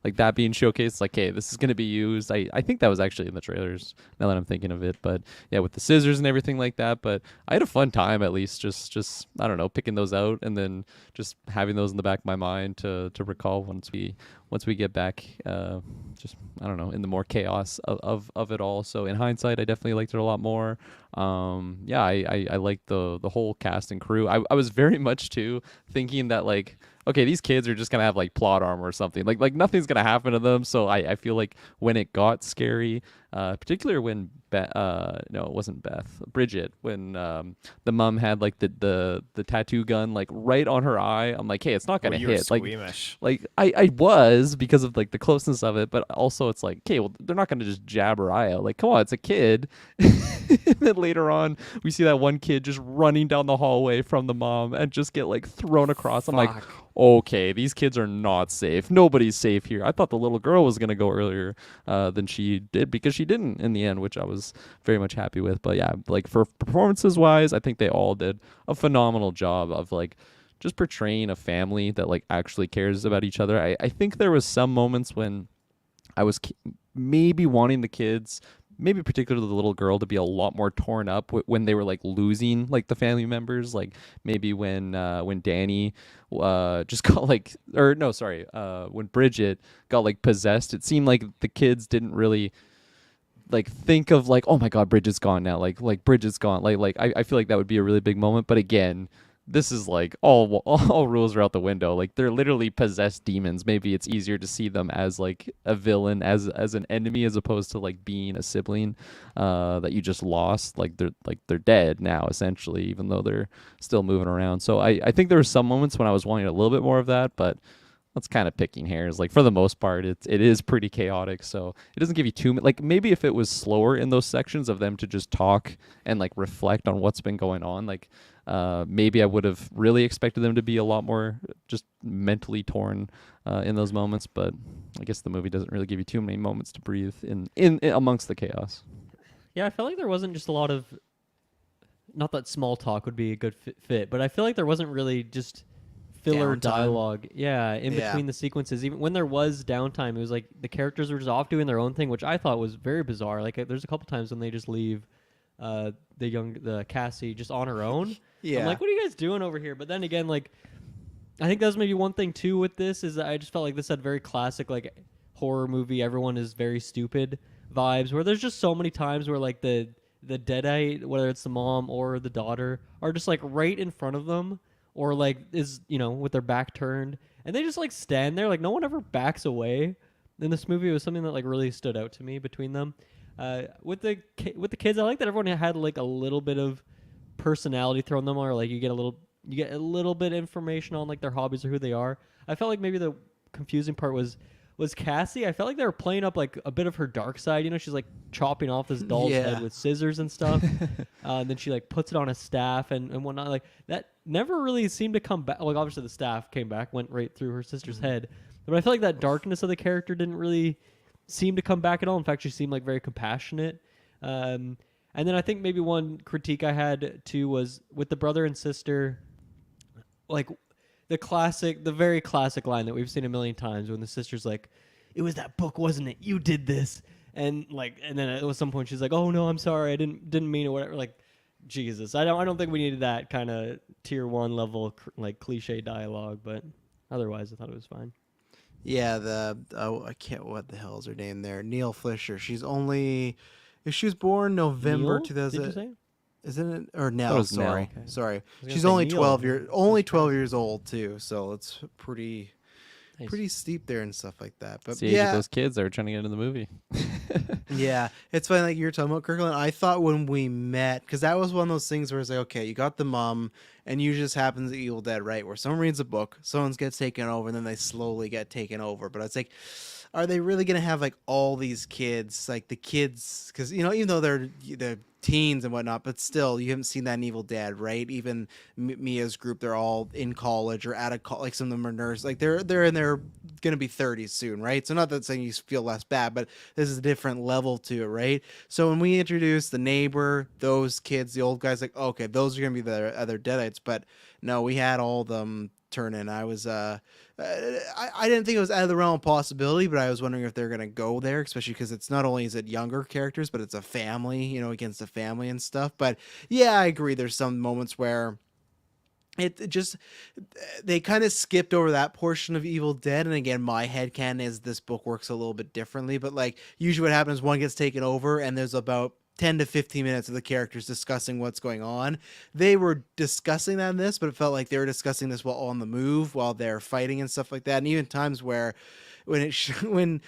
Like that being showcased, like, hey, this is going to be used. I think that was actually in the trailers now that I'm thinking of it. But yeah, with the scissors and everything like that. But I had a fun time, at least just I don't know, picking those out and then just having those in the back of my mind to recall once we get back, just I don't know, in the more chaos of it all. So in hindsight, I definitely liked it a lot more. Yeah, I liked the whole cast and crew. I was very much too thinking that like, okay, these kids are just gonna have like plot armor or something. Like nothing's gonna happen to them. So I feel like when it got scary, particularly when no, it wasn't Beth, Bridget, when the mom had like the tattoo gun like right on her eye. I'm like, hey, it's not gonna You were hit. squeamish. Like I was because of like the closeness of it, but also it's like, okay, well, they're not gonna just jab her eye out. Like, come on, it's a kid. And then later on, we see that one kid just running down the hallway from the mom and just get like thrown across. I'm like, Fuck. okay, these kids are not safe. Nobody's safe here. I thought the little girl was gonna go earlier than she did because she didn't in the end, which I was very much happy with. But yeah, like for performances wise, I think they all did a phenomenal job of like just portraying a family that like actually cares about each other. I think there was some moments when I was maybe wanting the kids, maybe particularly the little girl, to be a lot more torn up when they were like losing like the family members. Like maybe when Danny just got like, or no, sorry, when Bridget got like possessed, it seemed like the kids didn't really like think of like, oh my god, Bridget's gone now, like Bridget's gone, like I feel like that would be a really big moment. But again, this is like all rules are out the window. Like they're literally possessed demons. Maybe it's easier to see them as like a villain, as an enemy, as opposed to like being a sibling that you just lost. Like they're dead now essentially, even though they're still moving around. So I think there were some moments when I was wanting a little bit more of that, but that's kind of picking hairs. Like for the most part, it is pretty chaotic. So it doesn't give you too much. Like maybe if it was slower in those sections of them to just talk and like reflect on what's been going on, like maybe I would have really expected them to be a lot more just mentally torn in those moments. But I guess the movie doesn't really give you too many moments to breathe in amongst the chaos. Yeah, I felt like there wasn't just a lot of. Not that small talk would be a good fit, but I feel like there wasn't really just filler Downtime. dialogue. Yeah, in Yeah. between the sequences. Even when there was downtime, it was like the characters were just off doing their own thing, which I thought was very bizarre. Like there's a couple times when they just leave the Cassie just on her own. Yeah. I'm like, what are you guys doing over here? But then again, like I think that was maybe one thing too with this is that I just felt like this had very classic like horror movie. Everyone is very stupid vibes. Where there's just so many times where like the deadite, whether it's the mom or the daughter, are just like right in front of them, or like is with their back turned, and they just like stand there. Like no one ever backs away. In this movie, it was something that like really stood out to me between them. With the kids, I like that everyone had like a little bit of personality thrown them, or like you get a little bit of information on like their hobbies or who they are. I felt like maybe the confusing part was Cassie. I felt like they were playing up like a bit of her dark side. She's like chopping off this doll's Yeah. head with scissors and stuff. And then she like puts it on a staff and whatnot. Like that never really seemed to come back. Like obviously the staff came back, went right through her sister's head. But I feel like that darkness of the character didn't really seem to come back at all. In fact, she seemed like very compassionate. And then I think maybe one critique I had too was with the brother and sister, like the very classic line that we've seen a million times when the sister's like, "It was that book, wasn't it? You did this." And then at some point she's like, "Oh no, I'm sorry, I didn't mean it." Whatever. Like, Jesus, I don't think we needed that kind of tier 1 level like cliche dialogue. But otherwise, I thought it was fine. Yeah, I can't. What the hell is her name there? Neil Fisher. She was born November Neil, 2000. Did you say? Isn't it? Or Thought it Nell? was Nell. Sorry, Okay. sorry. gonna She's say only Neil. 12 years old too. So it's pretty Nice. pretty steep there and stuff like that. But It's the age of yeah, those kids that were trying to get into the movie. yeah, it's funny like you were talking about Kirkland. I thought when we met, because that was one of those things where it's like, okay, you got the mom, and usually just happens at Evil Dead, right? Where someone reads a book, someone gets taken over, and then they slowly get taken over. But it's like, are they really gonna have like all these kids, like the kids? Because even though they're teens and whatnot, but still, you haven't seen that in Evil Dead, right? Even Mia's group, they're all in college or out of college. Like some of them are nurses, like they're in their gonna be 30s soon, right? So not that saying you feel less bad, but this is a different level to it, right? So when we introduce the neighbor, those kids, the old guys, like okay, those are gonna be the other Deadites, but no, we had all of them turn in. I was I didn't think it was out of the realm of possibility, but I was wondering if they're gonna go there, especially because it's not only is it younger characters, but it's a family, against a family and stuff. But yeah, I agree. There's some moments where it just they kind of skipped over that portion of Evil Dead. And again, my headcanon is this book works a little bit differently, but like usually what happens, one gets taken over and there's about 10 to 15 minutes of the characters discussing what's going on. They were discussing that in this, but it felt like they were discussing this while on the move, while they're fighting and stuff like that. And even times where and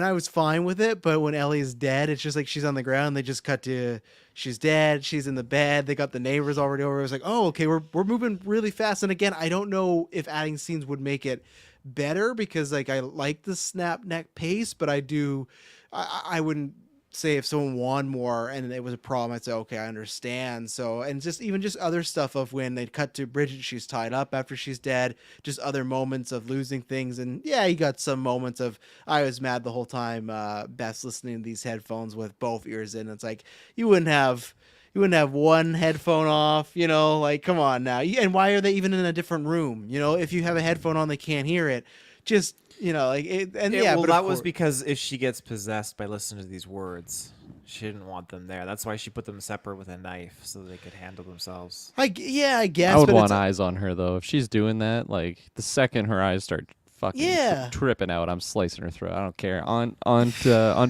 I was fine with it, but when Ellie's dead, it's just like she's on the ground. They just cut to she's dead. She's in the bed. They got the neighbors already over. It was like, oh, okay, we're moving really fast. And again, I don't know if adding scenes would make it better because like I like the snap neck pace, but I wouldn't say if someone won more and it was a problem, I'd say, okay, I understand. So, and just even just other stuff of when they cut to Bridget, she's tied up after she's dead, just other moments of losing things. And yeah, you got some moments of, I was mad the whole time, Beth's listening to these headphones with both ears in. It's like, you wouldn't have one headphone off, like, come on now. And why are they even in a different room? If you have a headphone on, they can't hear it. Just, like it, and yeah, well, but that was because if she gets possessed by listening to these words, she didn't want them there. That's why she put them separate with a knife so they could handle themselves. I guess. I would but want it's- eyes on her though. If she's doing that, like the second her eyes start fucking Yeah. tripping out, I'm slicing her throat. I don't care. On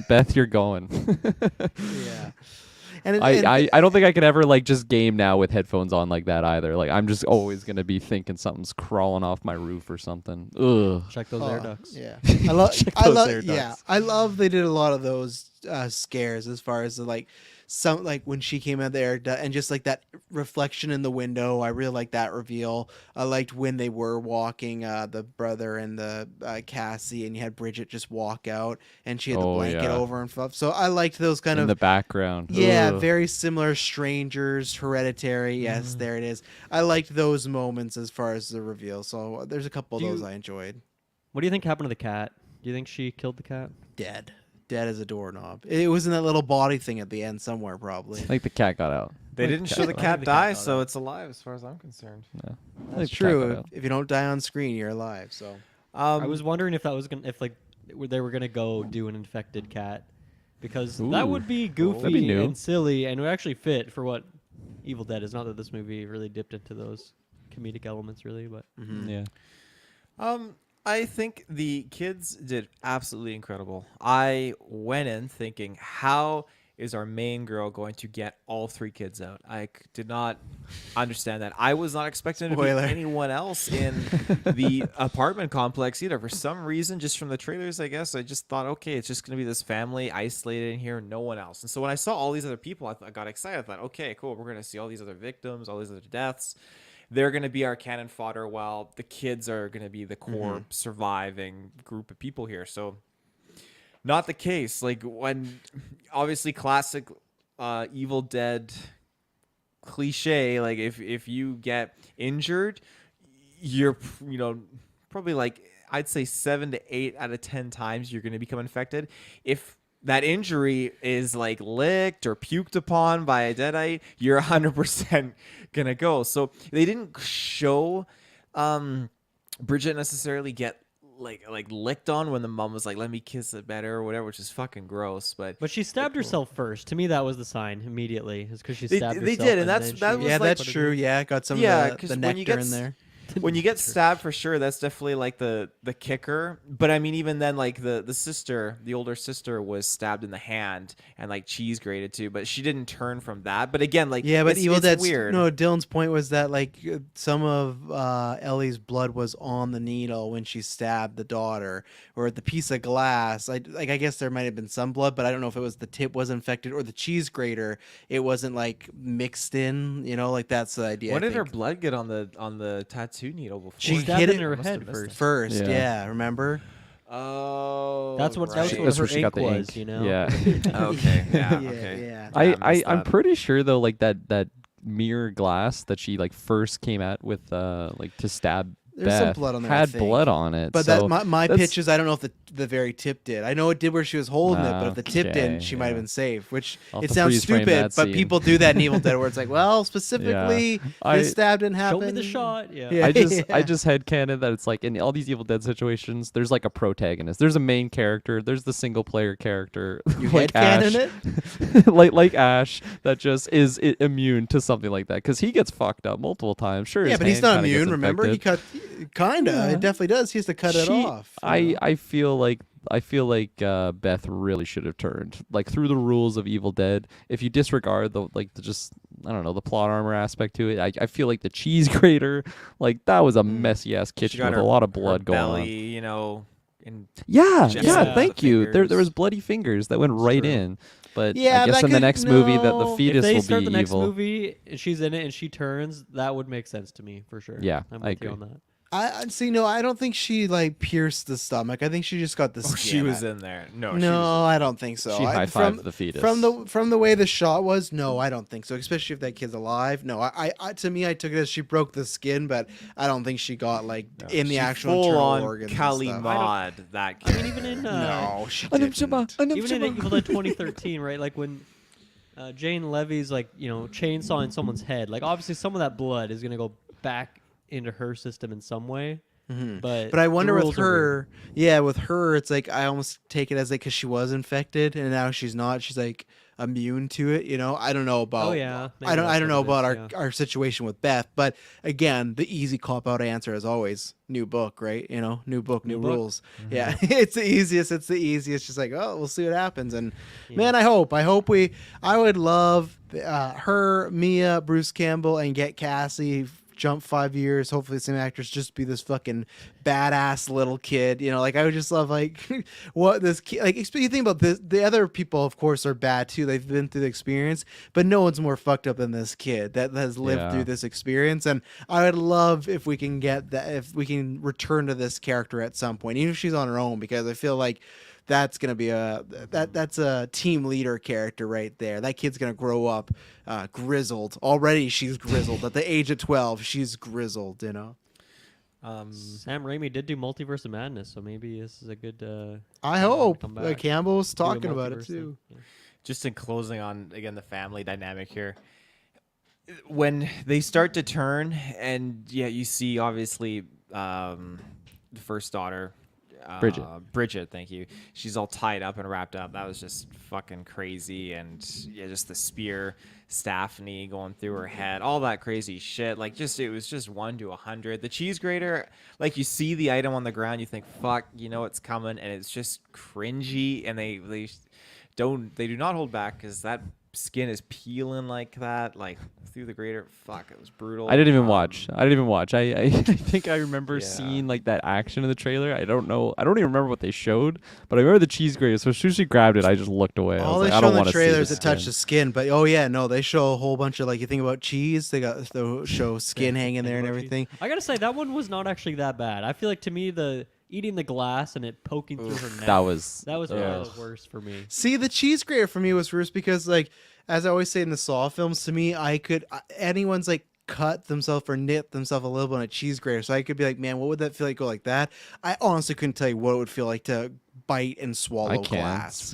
Beth, you're going. Yeah. I don't think I could ever like just game now with headphones on like that either. Like I'm just always gonna be thinking something's crawling off my roof or something. Ugh. Check those air ducts. Yeah, I love. Check I those love. air Yeah, ducts. I love. They did a lot of those scares as far as like some like when she came out there and just like that reflection in the window. I really like that reveal. I liked when they were walking, the brother and the Cassie, and you had Bridget just walk out, and she had the Oh, blanket yeah. over and stuff. So I liked those kind In of the background. yeah, Ugh. very similar. Strangers, Hereditary. Yes, there it is. I liked those moments as far as the reveal. So there's a couple of Do those you- I enjoyed. What do you think happened to the cat? Do you think she killed the cat? Dead as a doorknob. It was in that little body thing at the end somewhere, probably. I think the cat got out. They Like didn't cat show the got out. cat The cat die, got so out. it's alive as far as I'm concerned. Yeah. I think That's the cat true. got out. If you don't die on screen, you're alive. So I was wondering if that was gonna, if like they were gonna go do an infected cat, because that Ooh. would be That'd be goofy new. and silly, and would actually fit for what Evil Dead is. Not that this movie really dipped into those comedic elements, really, but Yeah. I think the kids did absolutely incredible. I went in thinking, how is our main girl going to get all three kids out? I did not understand that. I was not expecting there to Spoiler. be anyone else in the apartment complex either. For some reason, just from the trailers, I guess, I just thought, okay, it's just going to be this family isolated in here, no one else. And so when I saw all these other people, I got excited. I thought, okay, cool, we're going to see all these other victims, all these other deaths. They're going to be our cannon fodder while the kids are going to be the core surviving group of people here. So not the case. Like when obviously classic Evil Dead cliche, like if you get injured, you're probably like I'd say 7 to 8 out of 10 times you're going to become infected. If that injury is like licked or puked upon by a deadite, you're 100% gonna go. So they didn't show Bridget necessarily get like licked on when the mom was like, "Let me kiss it better" or whatever, which is fucking gross. But she stabbed herself first. To me, that was the sign immediately, is because she They- stabbed they herself. did, and then that she- was yeah, like- that's true. Yeah, got some Yeah, of 'cause the when you nectar get in there. when you get stabbed, for sure, that's definitely like the kicker. But I mean, even then, like the sister, the older sister, was stabbed in the hand and like cheese grated too, but she didn't turn from that. But again, like Yeah, but it's, Evil it's Dead's weird. no. Dylan's point was that like some of Ellie's blood was on the needle when she stabbed the daughter, or the piece of glass. I guess there might have been some blood, but I don't know if it was the tip was infected or the cheese grater. It wasn't like mixed in. Like that's the idea. When I did her think. blood get on the tattoo needle before? She stabbed hit in it her I must have head missed it. first? Yeah. Yeah, remember? Oh, That's what right. where That's her where she got ink the was. ink. You know. Yeah. Okay, yeah, Yeah, okay. yeah. I'm that. pretty sure though, like that mirror glass that she like first came at with like to stab There's some Beth blood on there, I had think. blood on it. But so that my that's- pitch is I don't know if the very tip did. I know it did where she was holding it, but if the tip didn't, Okay, she might have yeah. been safe. Which I'll have it to sounds freeze frame stupid, that but scene. people do that in Evil Dead, where it's like, well, specifically I- this stab didn't Show happen. me the shot. Yeah. Yeah. I just headcanon that it's like in all these Evil Dead situations, there's like a protagonist. There's a main character. There's the single player character, You like Ash, headcanon it? like Ash, that just is immune to something like that because he gets fucked up multiple times. Sure, Yeah, his but he's hand not kinda gets immune. Remember, he infected. cut kinda. Yeah. It definitely does. He has to cut it off. I feel like Beth really should have turned like through the rules of Evil Dead. If you disregard the I don't know, the plot armor aspect to it, I feel like the cheese grater, like that was a messy ass She kitchen got with her- a lot of her blood going belly, on. and Yeah, Just yeah. the Thank you. There fingers. was bloody fingers that went right true. in. But Yeah, I guess that in the could- next movie that the no. If fetus if they will start be the next evil. movie and she's in it and she turns, that would make sense to me for sure. Yeah, I'm I with you agree. on that. I see. No, I don't think she like pierced the stomach. I think she just got the skin. she was in there. No, No, I don't think so. She I- high-fived the fetus. From the way the shot was. No, I don't think so. Especially if that kid's alive. No, I to me, I took it as she broke the skin, but I don't think she got like in the actual full internal on organs. Kali and stuff. Mod that I kid. mean, even in No, she didn't. even in Evil Dead 2013, right? Like when Jane Levy's like chainsawing someone's head. Like obviously some of that blood is gonna go back into her system in some way. But I the wonder with rules are weird. with her, it's like I almost take it as like because she was infected and now she's not. She's like immune to it. You know, I don't know about. Oh yeah, I maybe don't. I that's don't what know it about is, our yeah. our situation with Beth. But again, the easy cop out answer is always new book, right? You know, new book, new New book. rules. Yeah, it's the easiest. It's the easiest. Just like oh, we'll see what happens. And Yeah. man, I hope. I would love her, Mia, Bruce Campbell, and get Cassie. Jump 5 years, hopefully the same actress, just be this fucking badass little kid, you know, like I would just love like what this kid, like you think about this, the other people of course are bad too, they've been through the experience, but no one's more fucked up than this kid that has lived through this experience. And I would love if we can get that, if we can return to this character at some point, even if she's on her own, because I feel like that's gonna be that's a team leader character right there. That kid's gonna grow up grizzled. Already she's grizzled. At the age of 12, she's grizzled. You know. Sam Raimi did do Multiverse of Madness, so maybe this is a good. I time to hope. come back. Campbell was Do a talking about it multiverse too. thing. Yeah. Just in closing on again the family dynamic here, when they start to turn, and you see obviously the first daughter. Bridget, thank you. She's all tied up and wrapped up. That was just fucking crazy. And just the spear Stephanie going through her head, all that crazy shit. Like it was just 1 to 100. The cheese grater, like you see the item on the ground, you think, fuck, you know it's coming, and it's just cringy. And they do not hold back because that skin is peeling like that, like through the grater. Fuck, it was brutal. I didn't even watch. I think I remember Yeah. seeing like that action in the trailer. I don't know. I don't even remember what they showed, but I remember the cheese grater. So as soon as she grabbed it, I just looked away. I All was they like, I show don't in the want to see trailers this that touch skin. the skin, but oh yeah, no, they show a whole bunch of like you think about cheese. They show skin hanging there and About cheese. everything. I gotta say that one was not actually that bad. I feel like to me the eating the glass and it poking through her neck. That was probably the worst for me. See, the cheese grater for me was worse because, like, as I always say in the Saw films, to me, anyone's like cut themselves or nip themselves a little bit on a cheese grater, so I could be like, man, what would that feel like go like that? I honestly couldn't tell you what it would feel like to bite and swallow I can't. glass.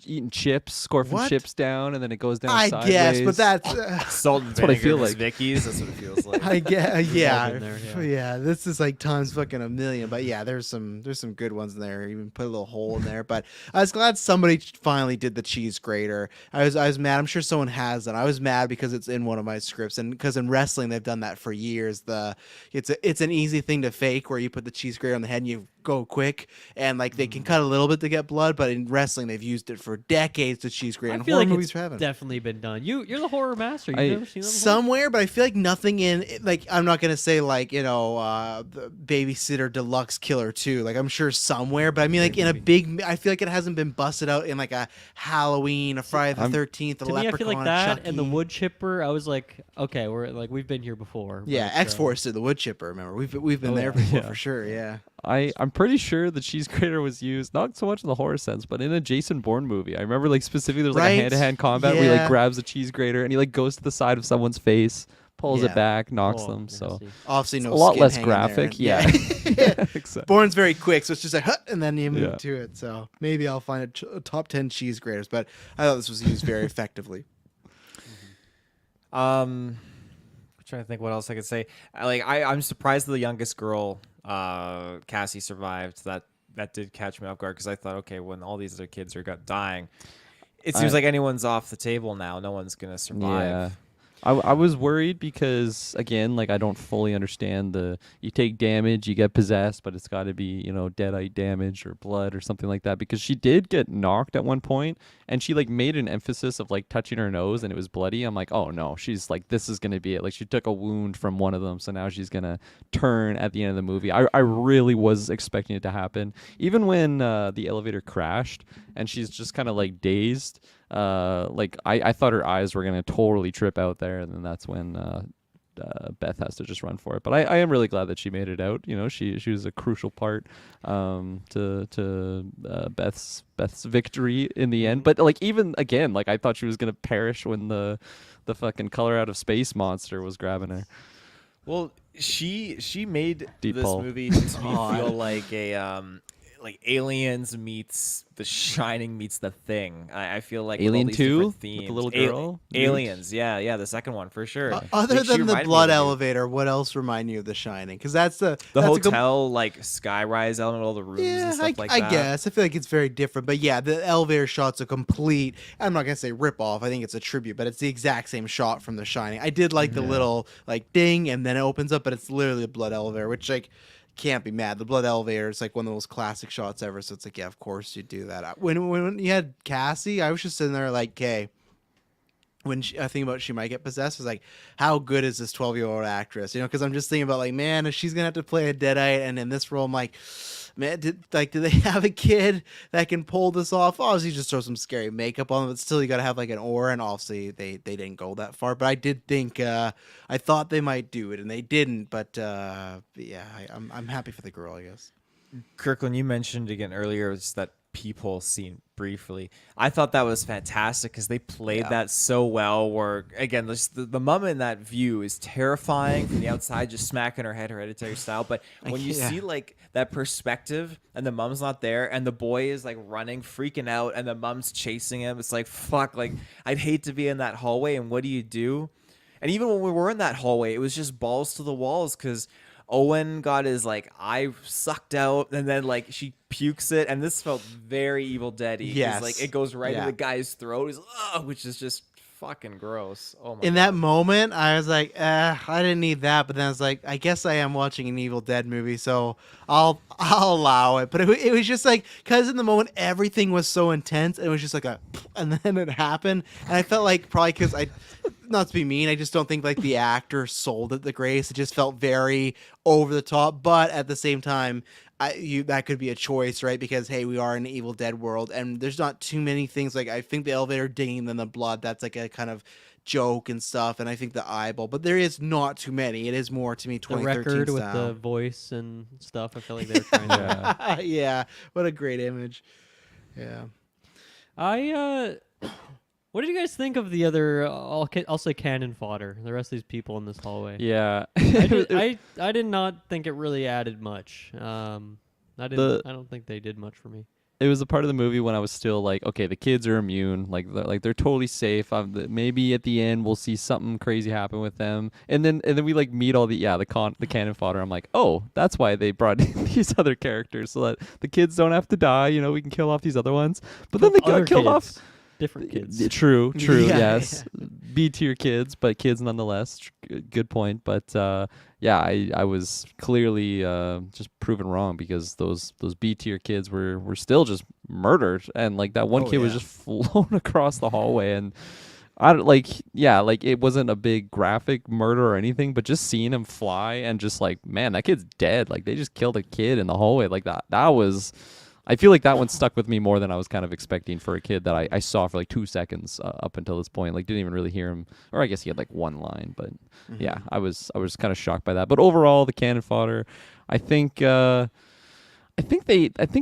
Eating chips, scorping What? chips down, and then it goes down I sideways. guess, but that's Salt and That's what I vinegar feel versus like. Vicky's. That's what it feels like. I guess, yeah, in there, yeah. yeah. This is like times fucking a million, but yeah, there's some good ones in there. Even put a little hole in there, but I was glad somebody finally did the cheese grater. I was mad. I'm sure someone has that. I was mad because it's in one of my scripts, and because in wrestling they've done that for years. It's an easy thing to fake where you put the cheese grater on the head and you go quick, and like they can cut a little bit to get blood, but in wrestling they've used it for decades to cheese grater. I And feel horror like movies it's haven't. definitely been done. You're the horror master. You've I- never seen that before? Somewhere, but I feel like nothing in like I'm not gonna say like the Babysitter Deluxe Killer 2. Like I'm sure somewhere, but I mean like in a big. I feel like it hasn't been busted out in like a Halloween, a Friday the 13th, a To me, I Leprechaun, feel like a that Chucky. and the wood chipper. I was like, okay, we've been here before. Yeah, but, X Force did the wood chipper. Remember, we've been Oh, there yeah. before Yeah. for sure. Yeah. I'm pretty sure the cheese grater was used not so much in the horror sense, but in a Jason Bourne movie. I remember like specifically there's like Right? a hand-to-hand combat where he Yeah. like grabs the cheese grater and he like goes to the side of someone's face, pulls Yeah. it back, knocks Oh, them. So nasty. Obviously, it's no. a lot skin less hanging there, graphic. and- Yeah. Exactly. Bourne's very quick, so it's just like, huh, and then you move Yeah. to it. So maybe I'll find a top 10 cheese graters, but I thought this was used very effectively. I'm trying to think what else I could say. I'm surprised the youngest girl, Cassie, survived. That did catch me off guard because I thought, okay, when all these other kids are dying, it seems like anyone's off the table now. No one's gonna survive. Yeah. I was worried because again, like I don't fully understand you take damage, you get possessed, but it's got to be deadite damage or blood or something like that, because she did get knocked at one point and she like made an emphasis of like touching her nose and it was bloody. I'm like, oh no, she's like, this is gonna be it. Like she took a wound from one of them, so now she's gonna turn at the end of the movie. I really was expecting it to happen, even when the elevator crashed and she's just kind of like dazed. Like I thought her eyes were gonna totally trip out there, and then that's when Beth has to just run for it. But I am really glad that she made it out. She was a crucial part to Beth's victory in the end. But like even again, like I thought she was gonna perish when the fucking color out of space monster was grabbing her. Well, she made Deep this Paul. movie to me feel like like Aliens meets The Shining meets The Thing. I feel like with all Alien these 2 different with the themes. little girl? Aliens, yeah, the second one for sure. Other Like, she than the reminded me blood of you. elevator, what else remind you of The Shining? Because that's The that's hotel, like skyrise element, all the rooms yeah, and stuff like I that. guess. I feel like it's very different. But yeah, the elevator shot's a complete, I'm not going to say rip off. I think it's a tribute, but it's the exact same shot from The Shining. I did like the little, like, ding, and then it opens up, but it's literally a blood elevator, which, like, can't be mad. The blood elevator is like one of the most classic shots ever. So it's like, yeah, of course you do that. When you had Cassie, I was just sitting there like, okay. When I think about she might get possessed, is like, how good is this 12-year-old actress? You know, because I'm just thinking about like, man, if she's gonna have to play a deadite, and in this role, I'm like, man, do they have a kid that can pull this off? Obviously, just throw some scary makeup on them, but still, you got to have like an aura. And obviously, they didn't go that far. But I did think, I thought they might do it, and they didn't. But yeah, I'm happy for the girl, I guess. Kirklin, you mentioned again earlier was that peephole scene briefly. I thought that was fantastic because they played that so well. Where again, the mom in that view is terrifying from the outside, just smacking her head, Hereditary style. But when you see like that perspective and the mom's not there and the boy is like running, freaking out, and the mom's chasing him, it's like fuck. Like I'd hate to be in that hallway. And what do you do? And even when we were in that hallway, it was just balls to the walls because Owen got his like eye sucked out, and then like she pukes it, and this felt very Evil Dead-y. Yes. Like it goes right in Yeah. the guy's throat, which is just fucking gross. Oh my In God. that moment, I was like, I didn't need that. But then I was like, I guess I am watching an Evil Dead movie, so I'll allow it. But it was just like, because in the moment, everything was so intense. It was just like and then it happened. And I felt like probably because not to be mean, I just don't think like the actor sold it the grace. It just felt very over the top. But at the same time, that could be a choice, right? Because hey, we are in an Evil Dead world, and there's not too many things. Like I think the elevator dinging, and then the blood, that's like a kind of joke and stuff. And I think the eyeball, but there is not too many. It is more to me The 2013 record with style. the voice and stuff. I feel like they were trying to. Yeah, what a great image. Yeah. What did you guys think of the other? I'll say cannon fodder. The rest of these people in this hallway. Yeah. I did not think it really added much. I don't think they did much for me. It was a part of the movie when I was still like, okay, the kids are immune, like they're totally safe. Maybe at the end we'll see something crazy happen with them, and then we like meet all the cannon fodder. I'm like, oh, that's why they brought in these other characters so that the kids don't have to die. You know, we can kill off these other ones, but then they Other got killed off. kids. Different kids. True, Yeah, yes. B tier kids, but kids nonetheless. Good point. But yeah, I was clearly just proven wrong because those B tier kids were still just murdered, and like that one kid was just flown across the hallway, and I don't like it wasn't a big graphic murder or anything, but just seeing him fly and just like, man, that kid's dead. Like they just killed a kid in the hallway like that. That was. I feel like that one stuck with me more than I was kind of expecting for a kid that I saw for like 2 seconds up until this point. Like didn't even really hear him, or I guess he had like one line. But yeah, I was kind of shocked by that. But overall, the cannon fodder, I think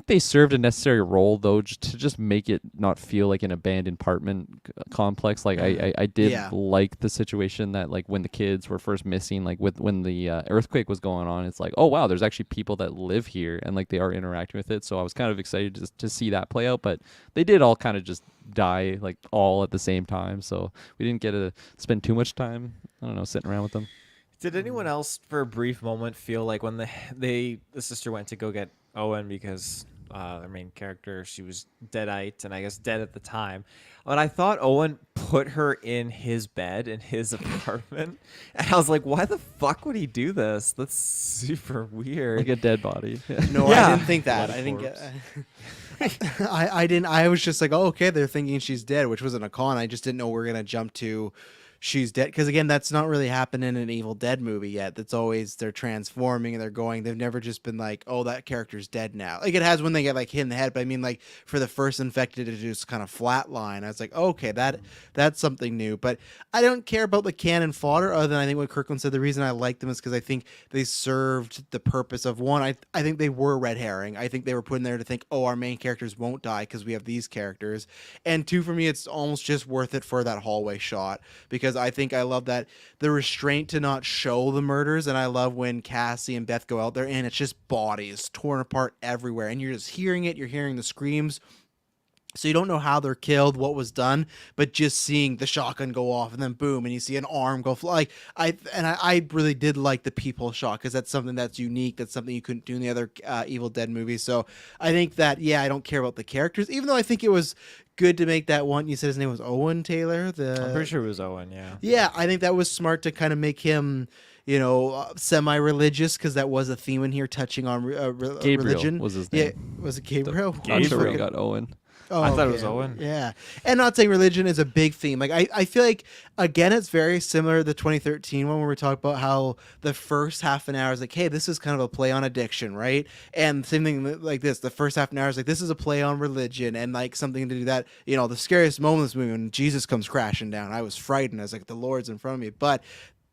they served a necessary role though, to just make it not feel like an abandoned apartment complex. Like I did like the situation that like when the kids were first missing, like when the earthquake was going on, it's like, oh wow, there's actually people that live here and like they are interacting with it. So I was kind of excited to see that play out, but they did all kind of just die like all at the same time. So we didn't get to spend too much time, I don't know, sitting around with them. Did anyone else for a brief moment feel like when the sister went to go get Owen because their main character, she was deadite and I guess dead at the time, but I thought Owen put her in his bed in his apartment, and I was like, why the fuck would he do this? That's super weird. Like a dead body. No, Yeah. I didn't think that. I think I didn't. I was just like, oh, okay, they're thinking she's dead, which wasn't a con. I just didn't know we were gonna jump to she's dead, because again, that's not really happened in an Evil Dead movie yet. That's always they're transforming and they're going. They've never just been like, oh, that character's dead now. Like it has when they get like hit in the head, but I mean, like for the first infected to just kind of flatline. I was like, okay, that's something new. But I don't care about the cannon fodder, other than I think what Kirkland said. The reason I liked them is because I think they served the purpose of one. I think they were red herring. I think they were put in there to think, oh, our main characters won't die because we have these characters. And two, for me, it's almost just worth it for that hallway shot, because because I think I love that the restraint to not show the murders, and I love when Cassie and Beth go out there and it's just bodies torn apart everywhere, and you're just hearing it, you're hearing the screams. So you don't know how they're killed, what was done, but just seeing the shotgun go off and then boom, and you see an arm go fly. I really did like the people shot because that's something that's unique. That's something you couldn't do in the other Evil Dead movies. So I think that I don't care about the characters, even though I think it was good to make that one. You said his name was Owen Taylor. I'm pretty sure it was Owen. Yeah. Yeah, I think that was smart to kind of make him, semi-religious, because that was a theme in here touching on Gabriel religion. was his Yeah, name. was it Gabriel? I'm sure we got Owen. Oh, I thought it okay. was Owen. Yeah. And not saying religion is a big theme. Like, I feel like, again, it's very similar to the 2013 one where we talked about how the first half an hour is like, hey, this is kind of a play on addiction, right? And same thing like this. The first half an hour is like, this is a play on religion and like something to do that. The scariest moment in this movie when Jesus comes crashing down. I was frightened. I was like, the Lord's in front of me. But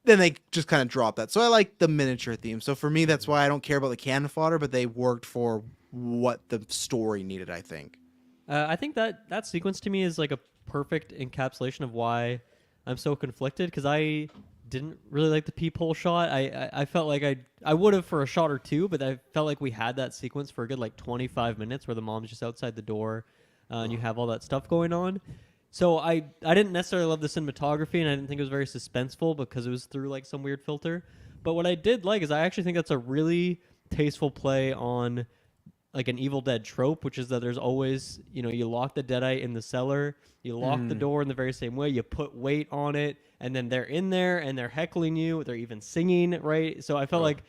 then they just kind of drop that. So I like the miniature theme. So for me, that's why I don't care about the cannon fodder, but they worked for what the story needed, I think. I think that sequence to me is like a perfect encapsulation of why I'm so conflicted, because I didn't really like the peephole shot. I felt like I would have for a shot or two, but I felt like we had that sequence for a good like 25 minutes where the mom's just outside the door and you have all that stuff going on. So I didn't necessarily love the cinematography, and I didn't think it was very suspenseful because it was through like some weird filter. But what I did like is I actually think that's a really tasteful play on like an Evil Dead trope, which is that there's always, you lock the Deadite in the cellar, you lock the door in the very same way, you put weight on it, and then they're in there and they're heckling you, they're even singing, right? So I felt like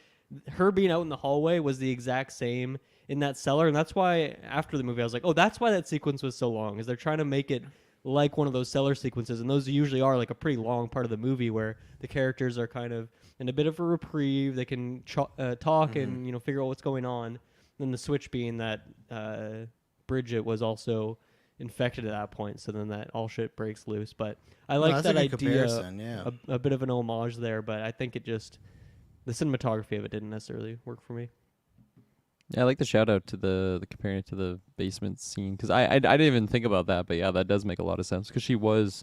her being out in the hallway was the exact same in that cellar, and that's why after the movie I was like, oh, that's why that sequence was so long, is they're trying to make it like one of those cellar sequences, and those usually are like a pretty long part of the movie where the characters are kind of in a bit of a reprieve, they can talk and figure out what's going on. Then the switch being that Bridget was also infected at that point, so then that all shit breaks loose. But I like that idea, a bit of an homage there, but I think the cinematography of it didn't necessarily work for me. Yeah, I like the shout out to the comparing it to the basement scene, because I didn't even think about that, but yeah, that does make a lot of sense, because she was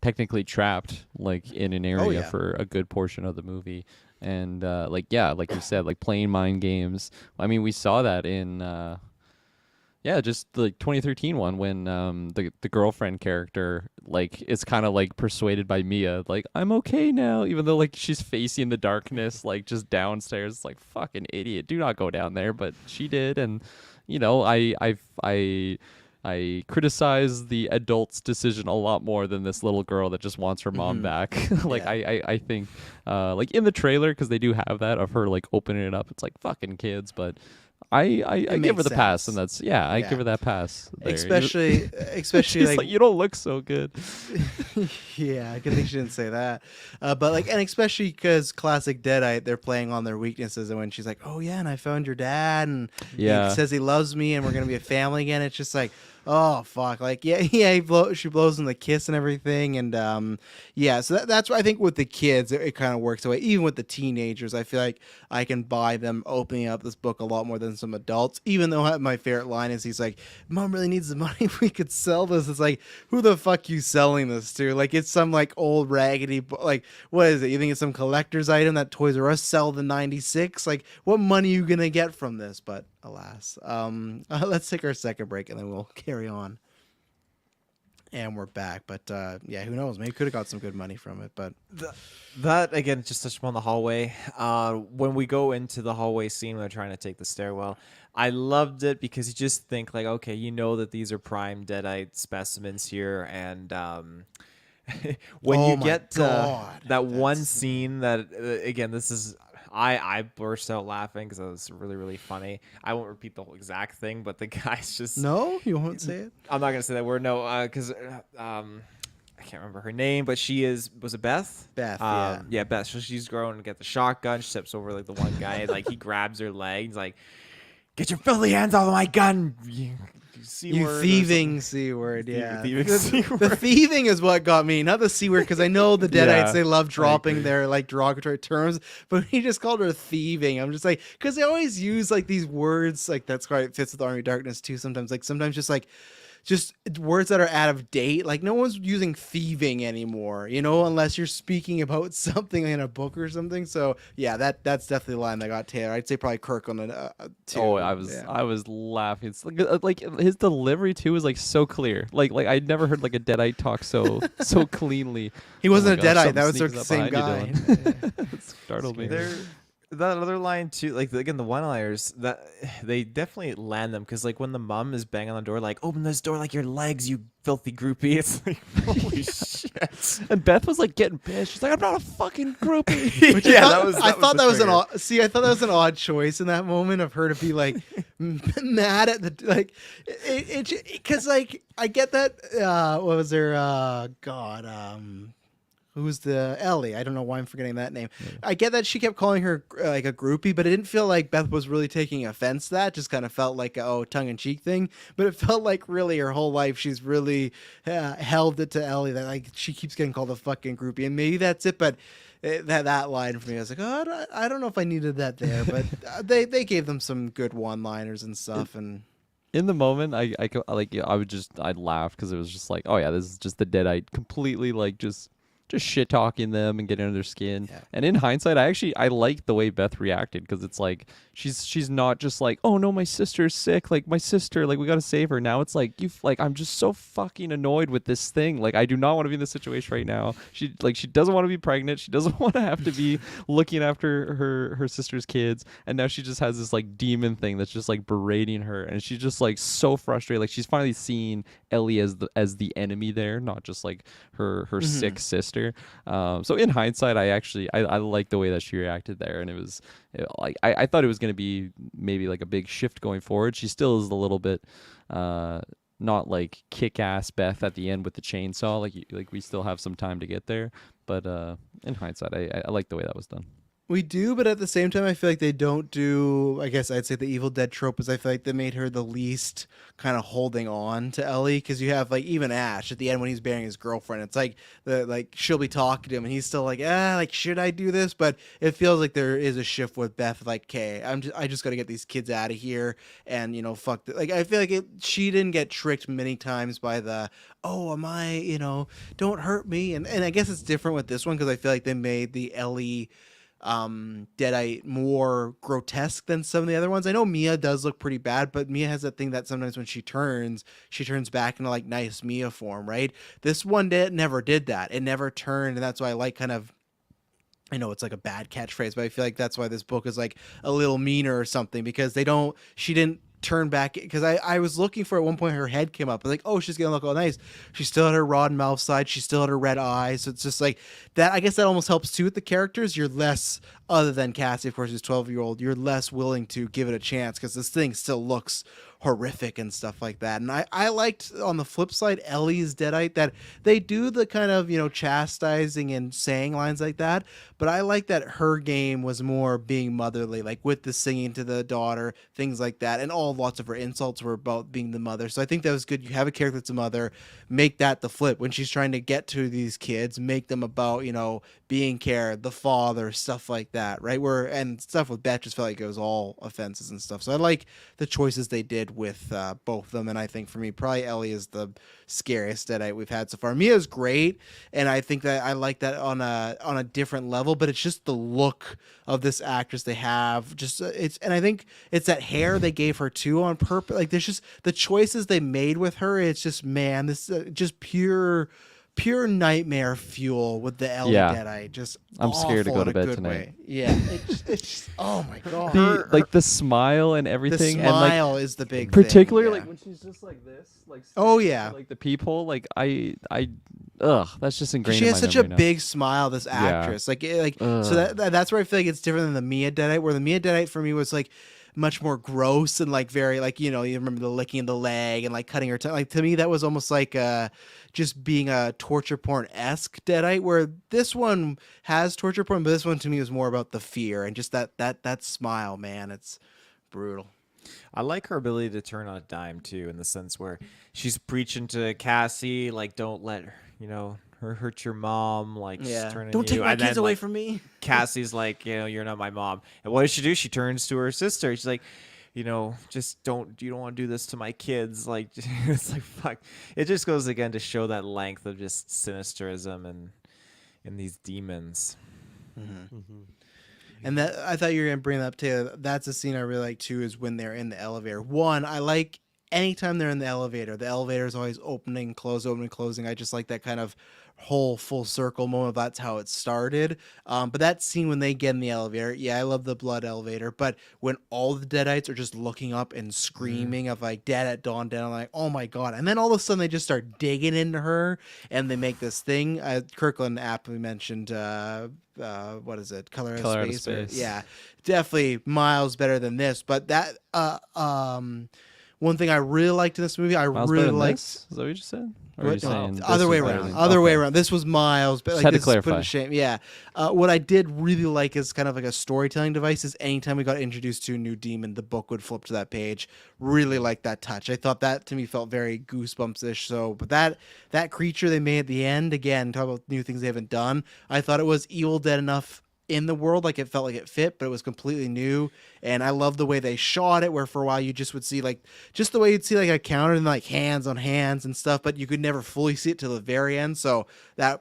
technically trapped like in an area for a good portion of the movie. And like you said, like playing mind games. I mean, we saw that in just the 2013 one when the girlfriend character like is kind of like persuaded by Mia, like I'm okay now, even though like she's facing the darkness, like just downstairs. It's like, fucking idiot, do not go down there. But she did, and I criticize the adult's decision a lot more than this little girl that just wants her mom back. I think like in the trailer, because they do have that of her like opening it up, it's like fucking kids, but I give her the pass, and that's I give her that pass there. Especially she's like, you don't look so good. Yeah, I think she didn't say that, but like, and especially because classic Deadite, they're playing on their weaknesses, and when she's like, oh yeah, and I found your dad, and he says he loves me, and we're gonna be a family again, it's just like, oh fuck, like she blows him the kiss and everything, and so that's why I think with the kids it kind of works away. Even with the teenagers, I feel like I can buy them opening up this book a lot more than some adults. Even though my favorite line is, he's like, mom really needs the money if we could sell this. It's like, who the fuck you selling this to? Like, it's some like old raggedy like, what is it? You think it's some collector's item that Toys R Us sell the 96? Like, what money are you gonna get from this? But alas, let's take our second break and then we'll carry on. And we're back, but who knows? Maybe could have got some good money from it, but that again, just touched upon the hallway. When we go into the hallway scene, when they're trying to take the stairwell, I loved it because you just think like, okay, that these are prime Deadite specimens here, and when you get that one scene that again, this is. I burst out laughing because it was really, really funny. I won't repeat the whole exact thing, but the guy's just... No? You won't say it? I'm not going to say that word, no, because I can't remember her name, but she was it Beth? Beth, yeah, Beth. So she's going to get the shotgun. She steps over like the one guy, like he grabs her leg. He's like, get your filthy hands off of my gun, you thieving C-word, yeah. The thieving is what got me, not the C-word, because I know the Deadites, they love dropping their like derogatory terms, but he just called her thieving. I'm just like, because they always use like these words, like that's why it fits with Army of Darkness too sometimes. Like sometimes just like just words that are out of date. Like no one's using thieving anymore, unless you're speaking about something in a book or something. So yeah, that's definitely the line that got Taylor. I'd say probably Kirklin too. Oh, Yeah. I was laughing. It's like his delivery too is like so clear. Like I'd never heard like a Deadite talk so cleanly. He Oh wasn't my a gosh, Deadite. That was something the sneaks up same guy. behind you, Dylan. It startled me. That other line too, like again the one-liners that they definitely land them because like when the mom is banging on the door, like open this door like your legs, you filthy groupie. It's like holy shit. And Beth was like getting pissed. She's like, I'm not a fucking groupie. Which Yeah, I thought that was an trigger. I thought that was an odd choice in that moment of her to be like mad at the like it because like I get that what was there who's the Ellie? I don't know why I'm forgetting that name. Yeah. I get that she kept calling her like a groupie, but it didn't feel like Beth was really taking offense to that. Just kind of felt like a tongue-in-cheek thing. But it felt like really her whole life she's really held it to Ellie that like she keeps getting called a fucking groupie, and maybe that's it. But that line for me, I was like, oh, I don't know if I needed that there. But they gave them some good one-liners and stuff, and. In the moment, I'd laugh because it was just like, oh yeah, this is just the Deadite completely like just shit talking them and getting under their skin. Yeah. And in hindsight, I like the way Beth reacted because it's like she's not just like, oh no, my sister's sick, like my sister, like we gotta save her. Now it's like I'm just so fucking annoyed with this thing. Like I do not want to be in this situation right now. She doesn't want to be pregnant. She doesn't want to have to be looking after her sister's kids. And now she just has this like demon thing that's just like berating her, and she's just like so frustrated. Like she's finally seeing Ellie as the enemy there, not just like her sick sister. So in hindsight, I like the way that she reacted there, and it was like I thought it was going to be maybe like a big shift going forward. She still is a little bit not like kick-ass Beth at the end with the chainsaw. Like we still have some time to get there, but in hindsight, I like the way that was done. We do, but at the same time, I feel like they don't do. I guess I'd say the Evil Dead trope is I feel like they made her the least kind of holding on to Ellie, because you have like even Ash at the end when he's burying his girlfriend. It's like she'll be talking to him and he's still like like should I do this? But it feels like there is a shift with Beth. Like, okay, I just got to get these kids out of here, and fuck. Like I feel like she didn't get tricked many times by the am I don't hurt me, and I guess it's different with this one because I feel like they made the Ellie Deadite more grotesque than some of the other ones. I know Mia does look pretty bad, but Mia has that thing that sometimes when she turns back into like nice Mia form, right? This one never did that. It never turned, and that's why I like kind of, I know it's like a bad catchphrase, but I feel like that's why this book is like a little meaner or something, because she didn't turn back, because I was looking for at one point her head came up. I was like, oh, she's gonna look all nice. She still had her rod mouth side, she still had her red eyes. So it's just like that. I guess that almost helps too with the characters. You're less, other than Cassie, of course, who's 12-year-old, you're less willing to give it a chance because this thing still looks horrific and stuff like that. And I liked on the flip side Ellie's Deadite that they do the kind of chastising and saying lines like that, but I like that her game was more being motherly, like with the singing to the daughter, things like that, and lots of her insults were about being the mother. So I think that was good. You have a character that's a mother, make that the flip when she's trying to get to these kids, make them about being cared, the father, stuff like that, right? And stuff with Beth just felt like it was all offenses and stuff. So I like the choices they did with both of them, and I think for me probably Ellie is the scariest Deadite we've had so far. Mia's great, and I think that I like that on a different level, but it's just the look of this actress they have, just and I think it's that hair they gave her too on purpose. Like there's just the choices they made with her, it's just, man, this just pure nightmare fuel with the Ellie Deadite. Just I'm scared to go to bed way. tonight. Yeah, it's oh my god. The smile and everything. The smile and is the big particularly thing. Yeah. like when she's just like this, like like the peephole. Like that's just ingrained. She in has my such a memory now. big smile, this actress. So that's where I feel like it's different than the Mia Deadite, where the Mia Deadite for me was like much more gross and like very like you remember the licking of the leg and like cutting her tongue. Like to me that was almost like just being a torture porn-esque Deadite, where this one has torture porn, but this one to me was more about the fear and just that smile, man. It's brutal. I like her ability to turn on a dime too, in the sense where she's preaching to Cassie, like, don't let her hurt your mom, like she's turning don't take you. my And kids then, away like, from me. Cassie's like, you're not my mom. And what does she do? She turns to her sister. She's like, just you don't want to do this to my kids. Like, it's like, fuck. It just goes again to show that length of just sinisterism and in these demons. And that I thought you were gonna bring that up too. That's a scene I really like too. Is when they're in the elevator. One, I like anytime they're in the elevator. The elevator is always opening, closing. I just like that kind of whole full circle moment. That's how it started. But that scene when they get in the elevator, yeah, I love the blood elevator. But when all the Deadites are just looking up and screaming of like "Dead at dawn," dead, I'm like, oh my god! And then all of a sudden they just start digging into her, and they make this thing. Kirklin aptly mentioned. What is it? Color Out of Space. Yeah, definitely miles better than this. But that one thing I really liked in this movie, Miles really better than liked. this? Is that what you're saying? Or What? are you saying this Other way was better around. than- Other way okay. around. This was miles, but Just like had to this is put clarify. to shame. Yeah. What I did really like is kind of like a storytelling device. Is anytime we got introduced to a new demon, the book would flip to that page. Really like that touch. I thought that to me felt very Goosebumps-ish. So, but that creature they made at the end, again, talk about new things they haven't done. I thought it was Evil Dead enough in the world, like it felt like it fit, but it was completely new. And I love the way they shot it, where for a while you just would see like just the way you'd see like a counter and like hands on hands and stuff, but you could never fully see it till the very end. So that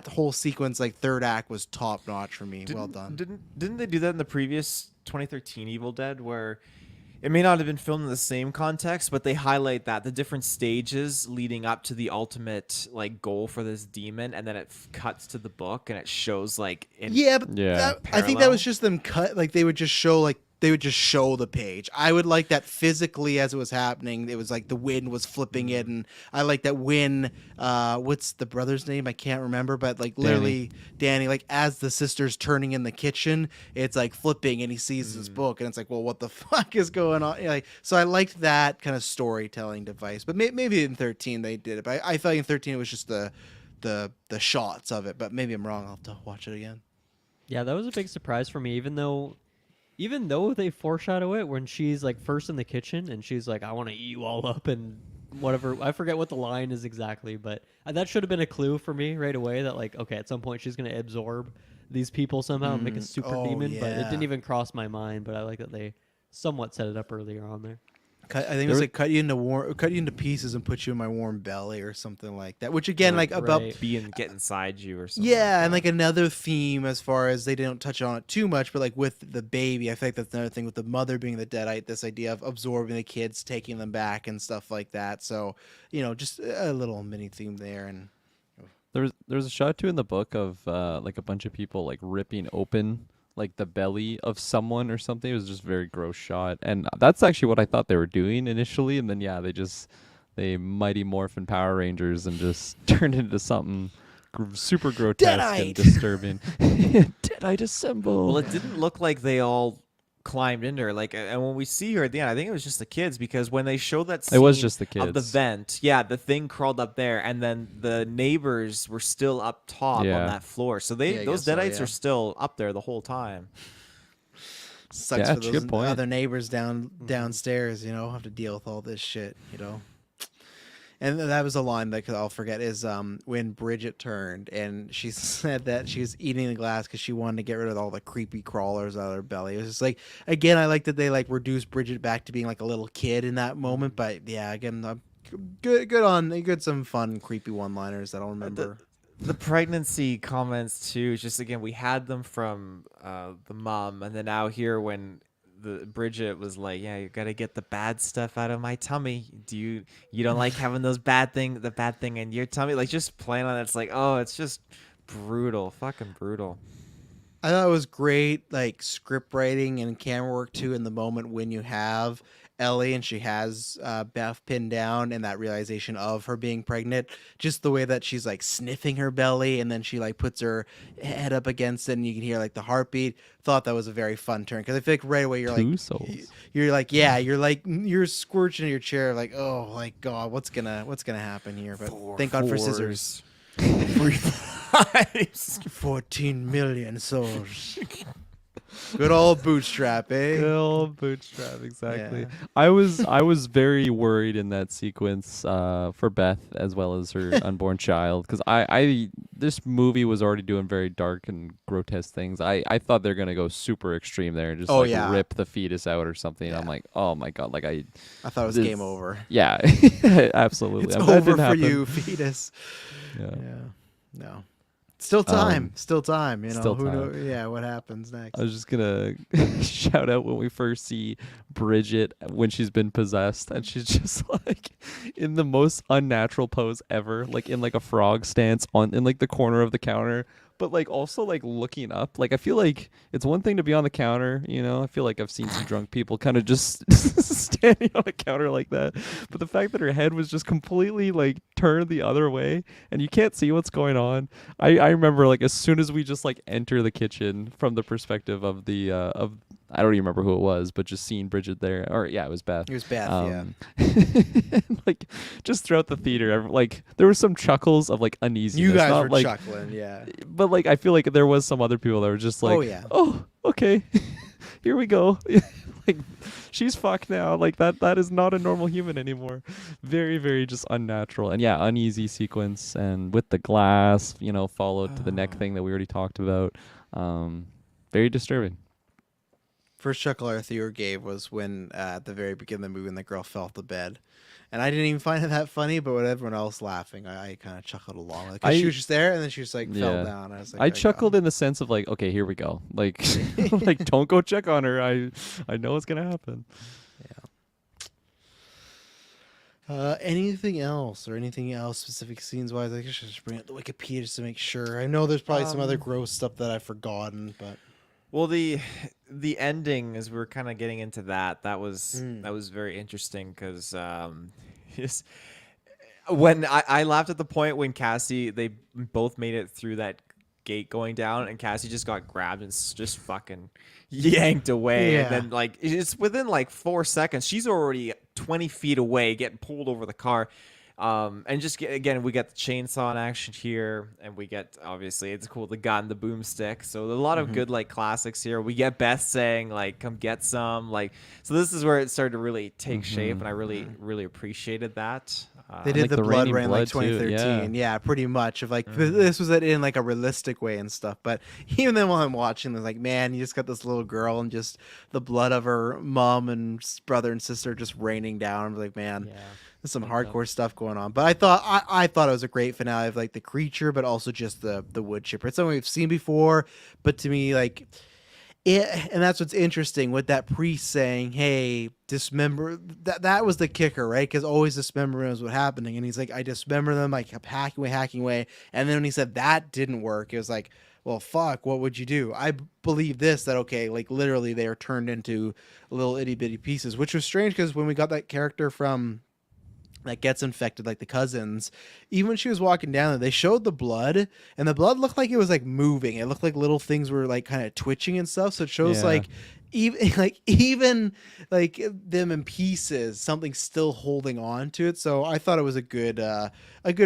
whole sequence, like third act, was top notch for me. Well done. Didn't they do that in the previous 2013 Evil Dead, where it may not have been filmed in the same context, but they highlight that the different stages leading up to the ultimate like goal for this demon, and then it cuts to the book and it shows like Yeah, but Yeah. I think that was just them cut. Like they would just show the page. I would like that physically as it was happening. It was like the wind was flipping it, and I like that when what's the brother's name? I can't remember, but like literally Danny, like as the sister's turning in the kitchen, it's like flipping, and he sees his book, and it's like, well, what the fuck is going on? Like, so I liked that kind of storytelling device. But maybe in 13 they did it. But I thought in 13 it was just the shots of it. But maybe I'm wrong. I'll have to watch it again. Yeah, that was a big surprise for me. Even though they foreshadow it when she's like first in the kitchen and she's like, I want to eat you all up and whatever. I forget what the line is exactly, but that should have been a clue for me right away that like, okay, at some point she's going to absorb these people somehow and make a super demon, but it yeah. didn't even cross my mind. But I like that they somewhat set it up earlier on there. I think it was like cut you into pieces and put you in my warm belly or something like that. Which again, like about Right. get inside you or something. yeah, like and that. like another theme as far as they didn't touch on it too much, but like with the baby, I think that's another thing with the mother being the Deadite. This idea of absorbing the kids, taking them back, and stuff like that. So just a little mini theme there. And There's a shot too in the book of like a bunch of people like ripping open like the belly of someone or something. It was just a very gross shot, and that's actually what I thought they were doing initially. And then they Mighty Morphin Power Rangers and just turned into something super grotesque Deadite! and disturbing. Deadite assemble. Well, it didn't look like they all climbed into her. Like, and when we see her at the end, I think it was just the kids, because when they showed that scene It was just the of the kids. vent, yeah, the thing crawled up there, and then the neighbors were still up top Yeah. on that floor. So Yeah, I those guess so, Deadites yeah. are still up there the whole time. sucks Yeah, for it's a those good point. other neighbors downstairs. Have to deal with all this shit. And that was a line that I'll forget is when Bridget turned and she said that she was eating the glass because she wanted to get rid of all the creepy crawlers out of her belly. It was just like, again, I like that they like reduced Bridget back to being like a little kid in that moment. But yeah, again, good some fun creepy one-liners that I'll remember. The pregnancy comments too. Just again, we had them from the mom, and then now here when the Bridget was like, "Yeah, you gotta get the bad stuff out of my tummy. You don't like having the bad thing in your tummy?" Like just playing on it. It's like, oh, it's just brutal, fucking brutal. I thought it was great, like script writing and camera work too. In the moment when you have Ellie and she has Beth pinned down, and that realization of her being pregnant, just the way that she's like sniffing her belly, and then she like puts her head up against it, and you can hear like the heartbeat. Thought that was a very fun turn because I feel like right away you're Two like, souls. you're squirching in your chair, like, oh my god, what's gonna happen here? But thank God for scissors. 14 million souls. Good old bootstrap, eh? Good old bootstrap, exactly. Yeah. I was very worried in that sequence for Beth as well as her unborn child, because I this movie was already doing very dark and grotesque things. I thought they're gonna go super extreme there and just Oh, like yeah. rip the fetus out or something. Yeah. I'm like, oh my god, like I thought it was this- game over. yeah, absolutely. It's I'm glad it over didn't for happen. you, fetus. Yeah. Yeah. No. Still time. Still time. You know. still Who time. know? Yeah. What happens next? I was just gonna shout out when we first see Bridget when she's been possessed and she's just like in the most unnatural pose ever, like in like a frog stance in like the corner of the counter, but like also like looking up. Like I feel like it's one thing to be on the counter, you know. I feel like I've seen some drunk people kind of just standing on a counter like that, but the fact that her head was just completely like turned the other way and you can't see what's going on. I remember like as soon as we just like enter the kitchen from the perspective of the of I don't even remember who it was, but just seeing Bridget there, or yeah, it was Beth. It was Beth. Like just throughout the theater, like there were some chuckles of like uneasiness. You guys not were like, chuckling. Yeah. but like I feel like there was some other people that were just like, Oh, yeah. oh, okay, here we go. Like she's fucked now. Like that is not a normal human anymore. Very, very just unnatural. And yeah, uneasy sequence and with the glass, you know, followed to the neck thing that we already talked about. Very disturbing. First chuckle our Theo gave was when at the very beginning of the movie when the girl fell off the bed. And I didn't even find it that funny, but with everyone else laughing, I kind of chuckled along. Like, 'cause she was just there, and then she just like fell down. I was like, I chuckled in the sense of like, okay, here we go. Like, like don't go check on her. I know what's gonna happen. Anything else or anything else specific scenes wise? I should just bring up the Wikipedia just to make sure. I know there's probably some other gross stuff that I've forgotten, but Well, the ending, as we were kind of getting into that was very interesting because when I laughed at the point when Cassie, they both made it through that gate going down, and Cassie just got grabbed and just fucking yanked away, Yeah. and then like it's within like 4 seconds she's already 20 feet away, getting pulled over the car. And just again, we get the chainsaw in action here, and we get, obviously it's cool, the gun, the boomstick. So a lot of good like classics here. We get Beth saying like, "Come get some." Like, so this is where it started to really take shape, and I really appreciated that. they did like the the Blood Raining Rain like Blood, too, 2013. Yeah, pretty much. Of like this was it in like a realistic way and stuff. But even then, while I'm watching, it's like, man, you just got this little girl and just the blood of her mom and brother and sister just raining down. I'm like, man. Yeah. There's some hardcore stuff going on, but I thought it was a great finale of like the creature, but also just the wood chipper. It's something we've seen before, but to me, like it, and that's what's interesting with that priest saying, "Hey, dismember." That was the kicker, right? Because always dismemberment was what happening, and he's like, "I dismember them." I kept hacking away, and then when he said that didn't work, it was like, well, fuck, what would you do? I believe this, that, okay, like literally they are turned into little itty bitty pieces, which was strange because when we got that character from that gets infected, like the cousins, even when she was walking down there, they showed the blood, and the blood looked like it was like moving. It looked like little things were like kind of twitching and stuff. So it shows Yeah. like even like them in pieces, something's still holding on to it. So I thought it was a good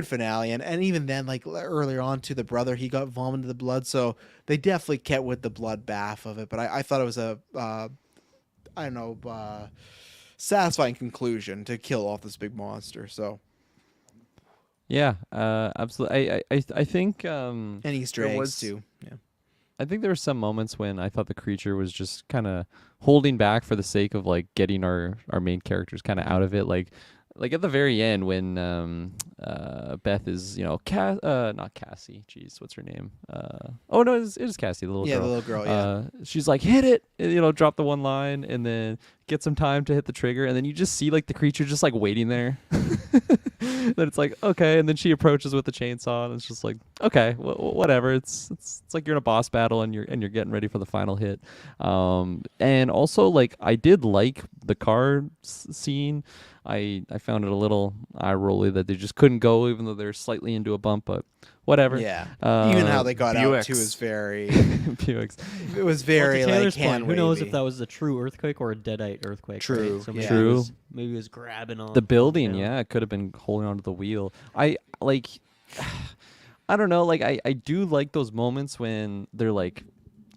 finale. And even then, like earlier on to the brother, he got vomited the blood. So they definitely kept with the bloodbath of it. But I thought it was a I don't know, satisfying conclusion to kill off this big monster. So Yeah, absolutely. I think and Easter There eggs was- too. Yeah. I think there were some moments when I thought the creature was just kind of holding back for the sake of like getting our main characters kind of out of it. Like at the very end when Beth is, you know, not Cassie. Jeez, what's her name? Oh no, it is Cassie, the little Yeah, girl. the little girl. Yeah. She's like, hit it, and, you know, drop the one line, and then get some time to hit the trigger, and then you just see like the creature just like waiting there. Then it's like, okay, and then she approaches with the chainsaw, and it's just like, okay, whatever. It's like you're in a boss battle and you're getting ready for the final hit. And also like I did like the car scene. I found it a little eye rolly that they just couldn't go, even though they're slightly into a bump, but whatever. Yeah. Even how they got out Buicks. too is very. Buicks. It was Well, very to like Taylor's hand point, who knows if wavy. that was a true earthquake or a deadite earthquake? True, Right? So yeah. True. Maybe it was grabbing on The building, yeah, it could have been holding onto the wheel. I like, I don't know, like I do like those moments when they're like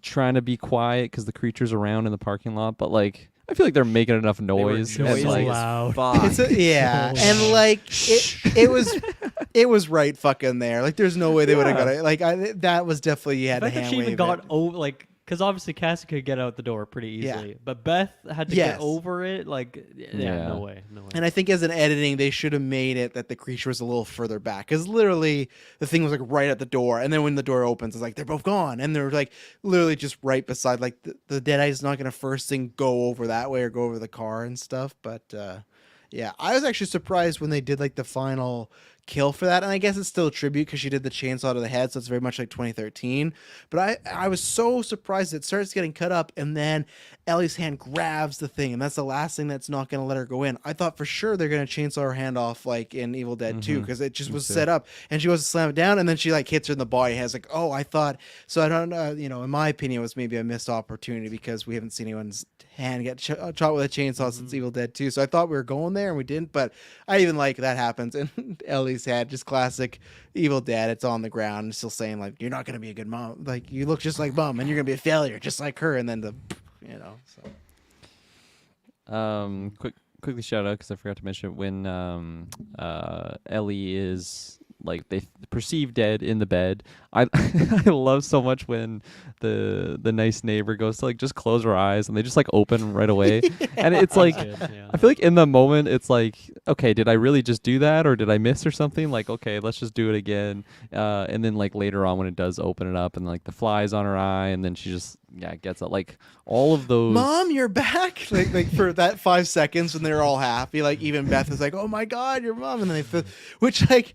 trying to be quiet because the creature's around in the parking lot, but like I feel like they're making enough noise. They were and, noisy like, as loud. fuck. It's yeah, So and loud. like it was right fucking there. Like there's no way they would have got it. Like that was definitely you The had to fact that hand she even wave got it. over, like, because obviously Cassie could get out the door pretty Yeah. easily, but Beth had to Yes. get over it. Like, Yeah. no way, no way. And I think as an editing, they should have made it that the creature was a little further back, because literally the thing was like right at the door, and then when the door opens, it's like they're both gone, and they're like literally just right beside. Like the Deadeye's not gonna first thing go over that way or go over the car and stuff. But yeah, I was actually surprised when they did like the final kill for that, and I guess it's still a tribute because she did the chainsaw to the head, so it's very much like 2013. But I was so surprised it starts getting cut up, and then Ellie's hand grabs the thing, and that's the last thing that's not going to let her go in. I thought for sure they're going to chainsaw her hand off like in Evil Dead 2, because it just was set up, and she goes to slam it down, and then she like hits her in the body. Has like, oh, I thought so. I don't know. You know, in my opinion, it was maybe a missed opportunity because we haven't seen anyone's hand get shot with a chainsaw since Evil Dead 2. So I thought we were going there, and we didn't. But I even like that happens, and Ellie's head, just classic Evil Dead. It's on the ground, and still saying like, "You're not gonna be a good mom. Like you look just like mom, and you're gonna be a failure, just like her." And then Quickly shout out because I forgot to mention when Ellie is like they perceive dead in the bed. I I love so much when the nice neighbor goes to like just close her eyes and they just like open right away. And it's like Good, yeah. I feel like in the moment it's like, okay, did I really just do that or did I miss or something? Like, okay, let's just do it again. And then like later on when it does open it up and like the flies on her eye and then she just gets it. Like all of those. Mom, you're back. Like for that 5 seconds when they're all happy, like even Beth is like, "Oh my God, your mom," and then which like,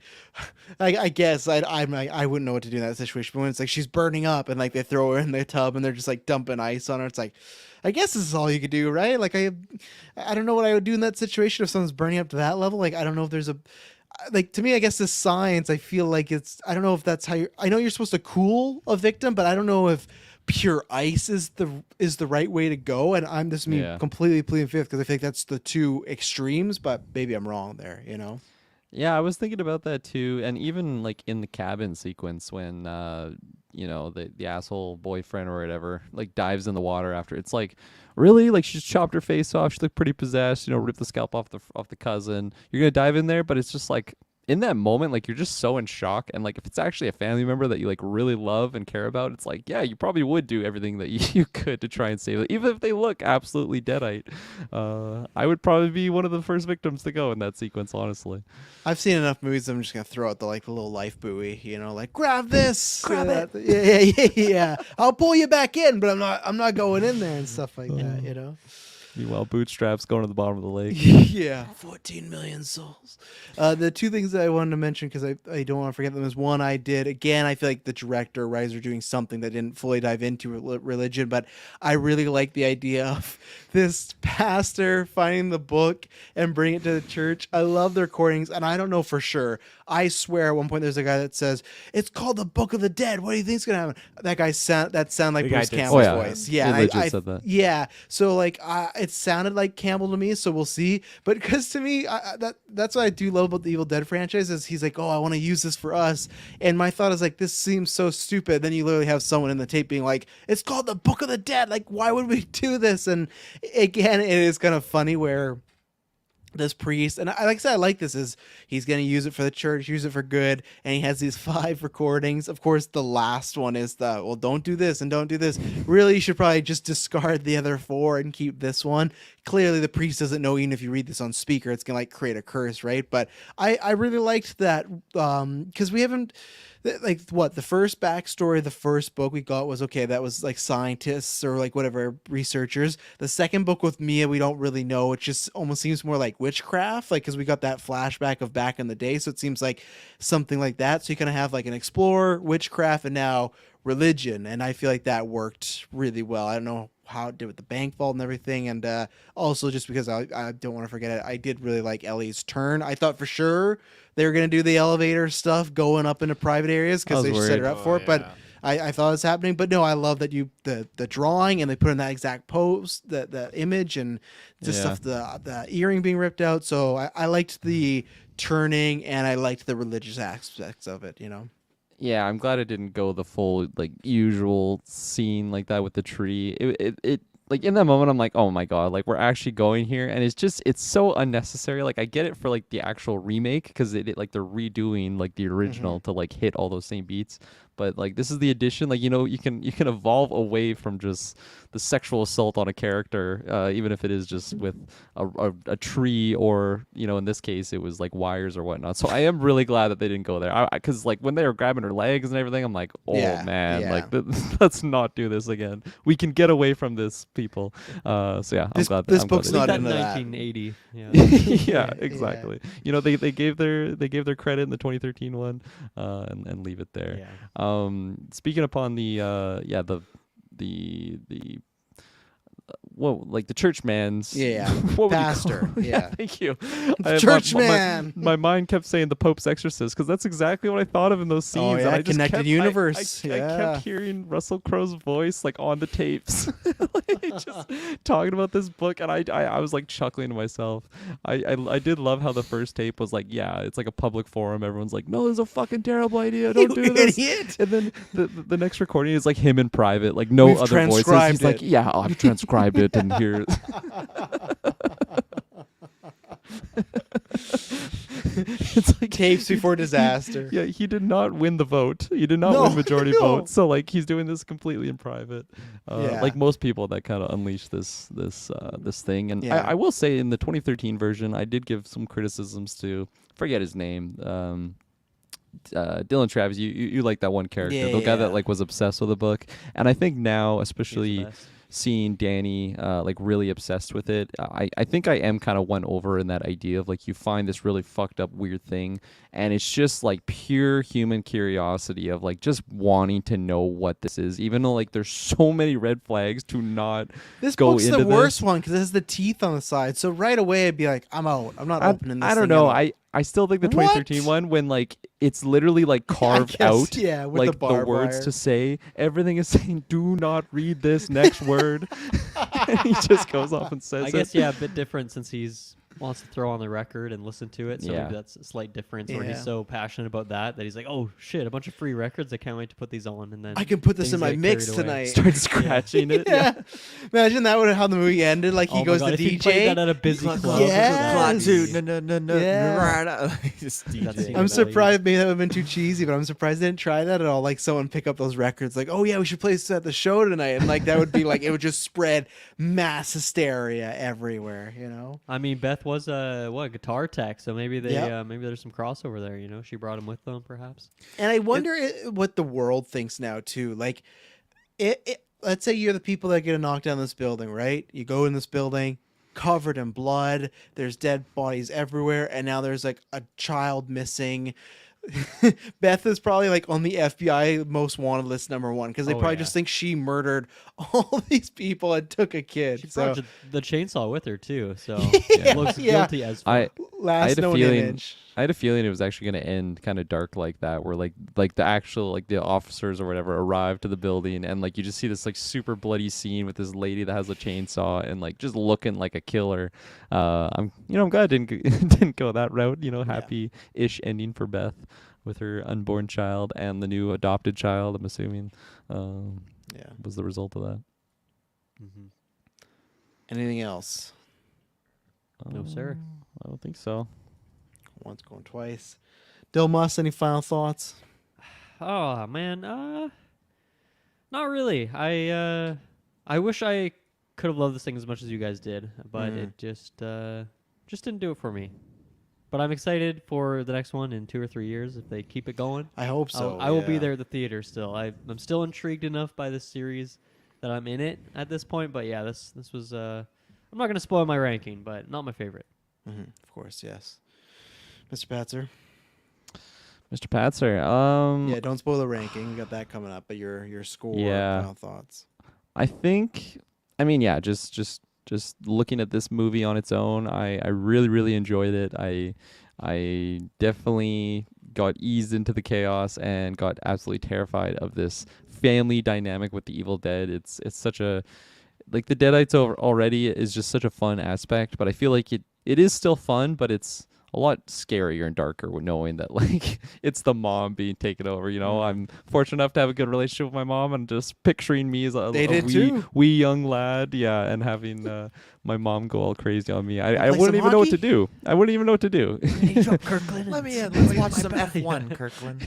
I guess I wouldn't know what to do in that situation. But when it's like she's burning up and like they throw her in the tub and they're just like dumping ice on her, it's like, I guess this is all you could do, right? Like I don't know what I would do in that situation if someone's burning up to that level. Like I don't know if there's a like to me, I guess this science, I feel like it's I don't know if that's how I know you're supposed to cool a victim, but I don't know if pure ice is the right way to go. And I'm just completely pleading fifth because I think that's the two extremes, but maybe I'm wrong there, you know? Yeah, I was thinking about that too, and even like in the cabin sequence when you know the asshole boyfriend or whatever like dives in the water after, it's like really like she just chopped her face off, she looked pretty possessed, you know, ripped the scalp off the cousin. You're gonna dive in there, but it's just like in that moment, like you're just so in shock, and like if it's actually a family member that you like really love and care about, it's like yeah, you probably would do everything that you could to try and save it, even if they look absolutely deadite. I would probably be one of the first victims to go in that sequence, honestly. I've seen enough movies. I'm just gonna throw out the little life buoy, you know, like grab this, Grab it. Yeah. I'll pull you back in, but I'm not going in there and stuff like that, you know. Meanwhile, Bootstrap's going to the bottom of the lake. Yeah, 14 million souls. The two things that I wanted to mention because I don't want to forget them is one, I did again. I feel like the director writers are doing something that didn't fully dive into religion, but I really like the idea of this pastor finding the book and bringing it to the church. I love the recordings, and I don't know for sure. I swear at one point there's a guy that says it's called the Book of the Dead. What do you think's gonna happen? That guy sound like The guy Bruce did Campbell's say that. voice. Yeah, He and legit I said that. yeah. So like it sounded like Campbell to me. So we'll see. But because to me, that's what I do love about the Evil Dead franchise is he's like, oh, I want to use this for us. And my thought is like, this seems so stupid. Then you literally have someone in the tape being like, it's called the Book of the Dead. Like, why would we do this? And again, it is kind of funny where this priest, and like I said, I like this, is he's going to use it for the church, use it for good, and he has these 5 recordings. Of course, the last one is well, don't do this and don't do this. Really, you should probably just discard the other 4 and keep this one. Clearly, the priest doesn't know, even if you read this on speaker, it's going to like create a curse, right? But I really liked that because we haven't, like what the first backstory, the first book we got was okay, that was like scientists or like whatever researchers. The second book with Mia, we don't really know. It just almost seems more like witchcraft, like because we got that flashback of back in the day, so it seems like something like that. So you kind of have like an explorer, witchcraft, and now religion, and I feel like that worked really well. I don't know how it did with the bank vault and everything, and also just because I don't want to forget it, I did really like Ellie's turn. I thought for sure they were going to do the elevator stuff going up into private areas because they set her up for it, but I thought it was happening. But no, I love that the drawing, and they put in that exact pose, the image, and just stuff, the earring being ripped out. So I liked the turning, and I liked the religious aspects of it, you know. Yeah, I'm glad it didn't go the full like usual scene like that with the tree. It like in that moment I'm like, oh my god, like we're actually going here, and it's so unnecessary. Like I get it for like the actual remake because it like they're redoing like the original to like hit all those same beats, but like this is the addition. Like you can evolve away from just the sexual assault on a character, even if it is just with a tree or in this case it was like wires or whatnot. So I am really glad that they didn't go there. Because like when they were grabbing her legs and everything, I'm like, oh Yeah, man, yeah. like let's not do this again. We can get away from this, people. So yeah, I'm This- glad. this I'm glad book's they Leave not that in into that. 1980. Yeah. yeah, Yeah. exactly. They gave their credit in the 2013 one, and leave it there. Yeah. Speaking upon the whoa, like the churchman's Yeah, what would you pastor, call- yeah. thank you. Churchman. My mind kept saying the Pope's exorcist because that's exactly what I thought of in those scenes. Oh, and yeah, I just connected kept, universe, I yeah. kept hearing Russell Crowe's voice like on the tapes, like, just talking about this book, and I was like chuckling to myself. I did love how the first tape was like, yeah, it's like a public forum. Everyone's like, no, this is a fucking terrible idea. Don't You do this. idiot. And then the next recording is like him in private, like no We've other voices. transcribed He's like, it. yeah, I've transcribed it, and here. It's like Tapes before disaster. Yeah, he did not win the vote. He did not No, win majority no. vote. So like he's doing this completely in private. Yeah. Like most people that kind of unleash this thing. And Yeah. I will say in the 2013 version, I did give some criticisms to forget his name. Dylan Travis, you like that one character, Yeah, the guy yeah. that like was obsessed with the book. And I think now, He's the especially best. seeing Danny like really obsessed with it, I think I am kind of won over in that idea of like you find this really fucked up weird thing, and it's just like pure human curiosity of like just wanting to know what this is, even though like there's so many red flags to not This go book's into the this. worst one because it has the teeth on the side. So right away, I'd be like, I'm out. I'm not opening this I don't thing know. at all. I still think the What? 2013 one, when like it's literally like carved guess, out, yeah, with like the barbed words wire. to say, everything is saying, "Do not read this next word," and he just goes off and says I it. guess yeah, a bit different since he's wants to throw on the record and listen to it. So Yeah. maybe that's a slight difference where Yeah. he's so passionate about that he's like, oh shit, a bunch of free records. I can't wait to put these on. And then I can put this in things my get mix carried away. tonight. Start scratching it. Yeah. Imagine that would how the movie ended. Like he Oh my goes God, to if he DJ. played that at a busy club. Yes. Yeah. Just That DJ. scene I'm was out of surprised. Maybe that would have been too cheesy, but I'm surprised they didn't try that at all. Like someone pick up those records, like, oh yeah, we should play this at the show tonight, and like that would be like it would just spread mass hysteria everywhere. You know? I mean, Beth was a guitar tech, so maybe they Yep. maybe there's some crossover there. She brought him with them, perhaps. And I wonder what the world thinks now too. Like, let's say you're the people that get knocked down this building, right? You go in this building, covered in blood. There's dead bodies everywhere, and now there's like a child missing. Beth is probably like on the FBI most wanted list #1 because they Oh, probably yeah. just think she murdered all these people and took a kid. She So brought the chainsaw with her too, so Yeah, looks yeah. guilty as fuck. I last had a known feeling- image. I had a feeling it was actually going to end kind of dark like that, where like the actual like the officers or whatever arrive to the building, and like you just see this like super bloody scene with this lady that has a chainsaw and like just looking like a killer. I'm glad it didn't go that route. Happy-ish ending for Beth with her unborn child and the new adopted child. I'm assuming Yeah. was the result of that. Mhm. Anything else? No, sir. I don't think so. Once going twice. Dilmus, any final thoughts? Oh man, not really. I wish I could have loved this thing as much as you guys did, but it just didn't do it for me. But I'm excited for the next one in 2 or 3 years if they keep it going. I hope so. I will be yeah. there at the theater still. I'm still intrigued enough by this series that I'm in it at this point. But yeah, this was. I'm not gonna spoil my ranking, but not my favorite. Of course, yes. Mr. Patzer. Mr. Patzer. Yeah, don't spoil the ranking. We got that coming up, but your score, Yeah. final thoughts. I think, just looking at this movie on its own, I really, really enjoyed it. I definitely got eased into the chaos and got absolutely terrified of this family dynamic with the Evil Dead. It's such a, like the Deadites already is just such a fun aspect, but I feel like it is still fun, but it's a lot scarier and darker with knowing that like it's the mom being taken over. You know, I'm fortunate enough to have a good relationship with my mom, and just picturing me as They did too. wee young lad, yeah, and having my mom go all crazy on me. I play wouldn't some even know what to hockey? do. I wouldn't even know what to do. Kirkland. Let me in. Let's watch some F1, Kirkland.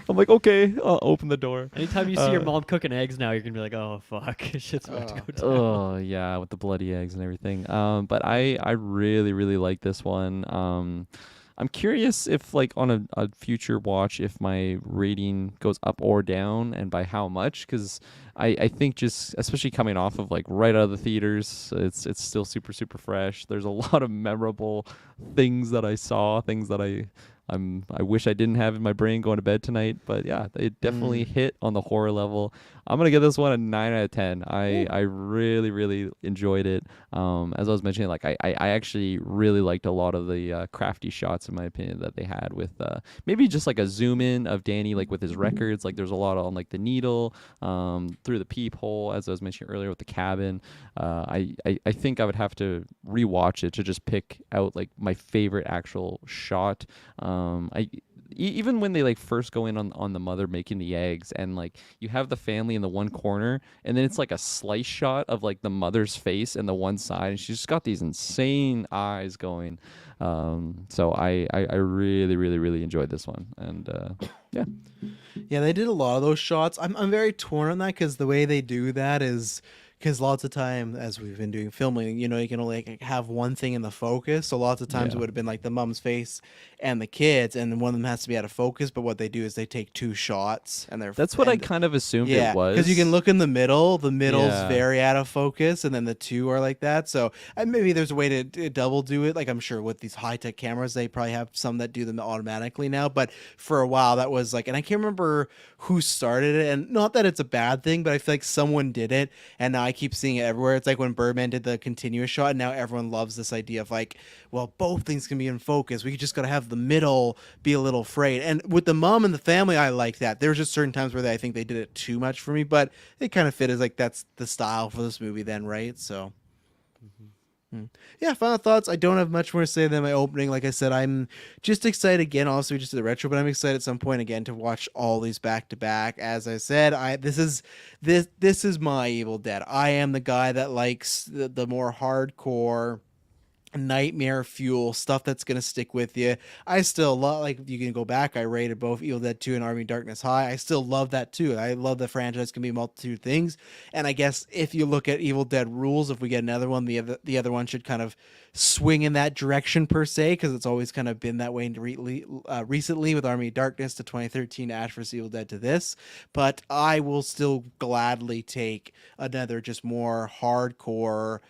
I'm like, okay, I'll open the door. Anytime you see your mom cooking eggs now, you're gonna be like, oh fuck, shit's about to go down. Oh yeah, with the bloody eggs and everything. But I really really like this one. I'm curious if like on a future watch if my rating goes up or down, and by how much, because I think just especially coming off of like right out of the theaters, it's still super super fresh. There's a lot of memorable things that I saw, things that I wish I didn't have in my brain going to bed tonight. But yeah, they definitely hit on the horror level. I'm gonna give this one a 9 out of 10. I really really enjoyed it. As I was mentioning, like I actually really liked a lot of the crafty shots, in my opinion, that they had with maybe just like a zoom in of Danny like with his records. Like there's a lot on like the needle, through the peephole, as I was mentioning earlier with the cabin. I think I would have to rewatch it to just pick out like my favorite actual shot. Even when they like first go in on the mother making the eggs, and like you have the family in the one corner, and then it's like a slice shot of like the mother's face in the one side, and she's just got these insane eyes going. So I really really really enjoyed this one, and yeah. Yeah, they did a lot of those shots. I'm very torn on that because the way they do that is because lots of time as we've been doing filming, you know, you can only like, have one thing in the focus. So lots of times it Yeah. would have been like the mom's face and the kids, and then one of them has to be out of focus. But what they do is they take two shots, and they're That's what I and- kind of assumed yeah, it was. because you can look in the middle. The middle's Yeah. very out of focus, and then the two are like that. So maybe there's a way to double do it. Like I'm sure with these high tech cameras, they probably have some that do them automatically now. But for a while, that was like, and I can't remember who started it. And not that it's a bad thing, but I feel like someone did it, and now I keep seeing it everywhere. It's like when Birdman did the continuous shot, and now everyone loves this idea of like, well, both things can be in focus. We just got to have the middle be a little frayed. And with the mom and the family, I like that. There's just certain times where I think they did it too much for me, but it kind of fit as like that's the style for this movie then, right? So yeah, final thoughts. I don't have much more to say than my opening. Like I said, I'm just excited again. Also, we just did the retro, but I'm excited at some point again to watch all these back to back. As I said, this is my Evil Dead. I am the guy that likes the more hardcore nightmare fuel stuff that's gonna stick with you. I still love, like, you can go back, I rated both Evil Dead 2 and Army of Darkness high. I still love that too. I love the franchise can be a multitude of things, and I guess if you look at Evil Dead rules, if we get another one, the other one should kind of swing in that direction per se, because it's always kind of been that way recently with Army of Darkness to 2013 to Ash vs Evil Dead to this. But I will still gladly take another just more hardcore,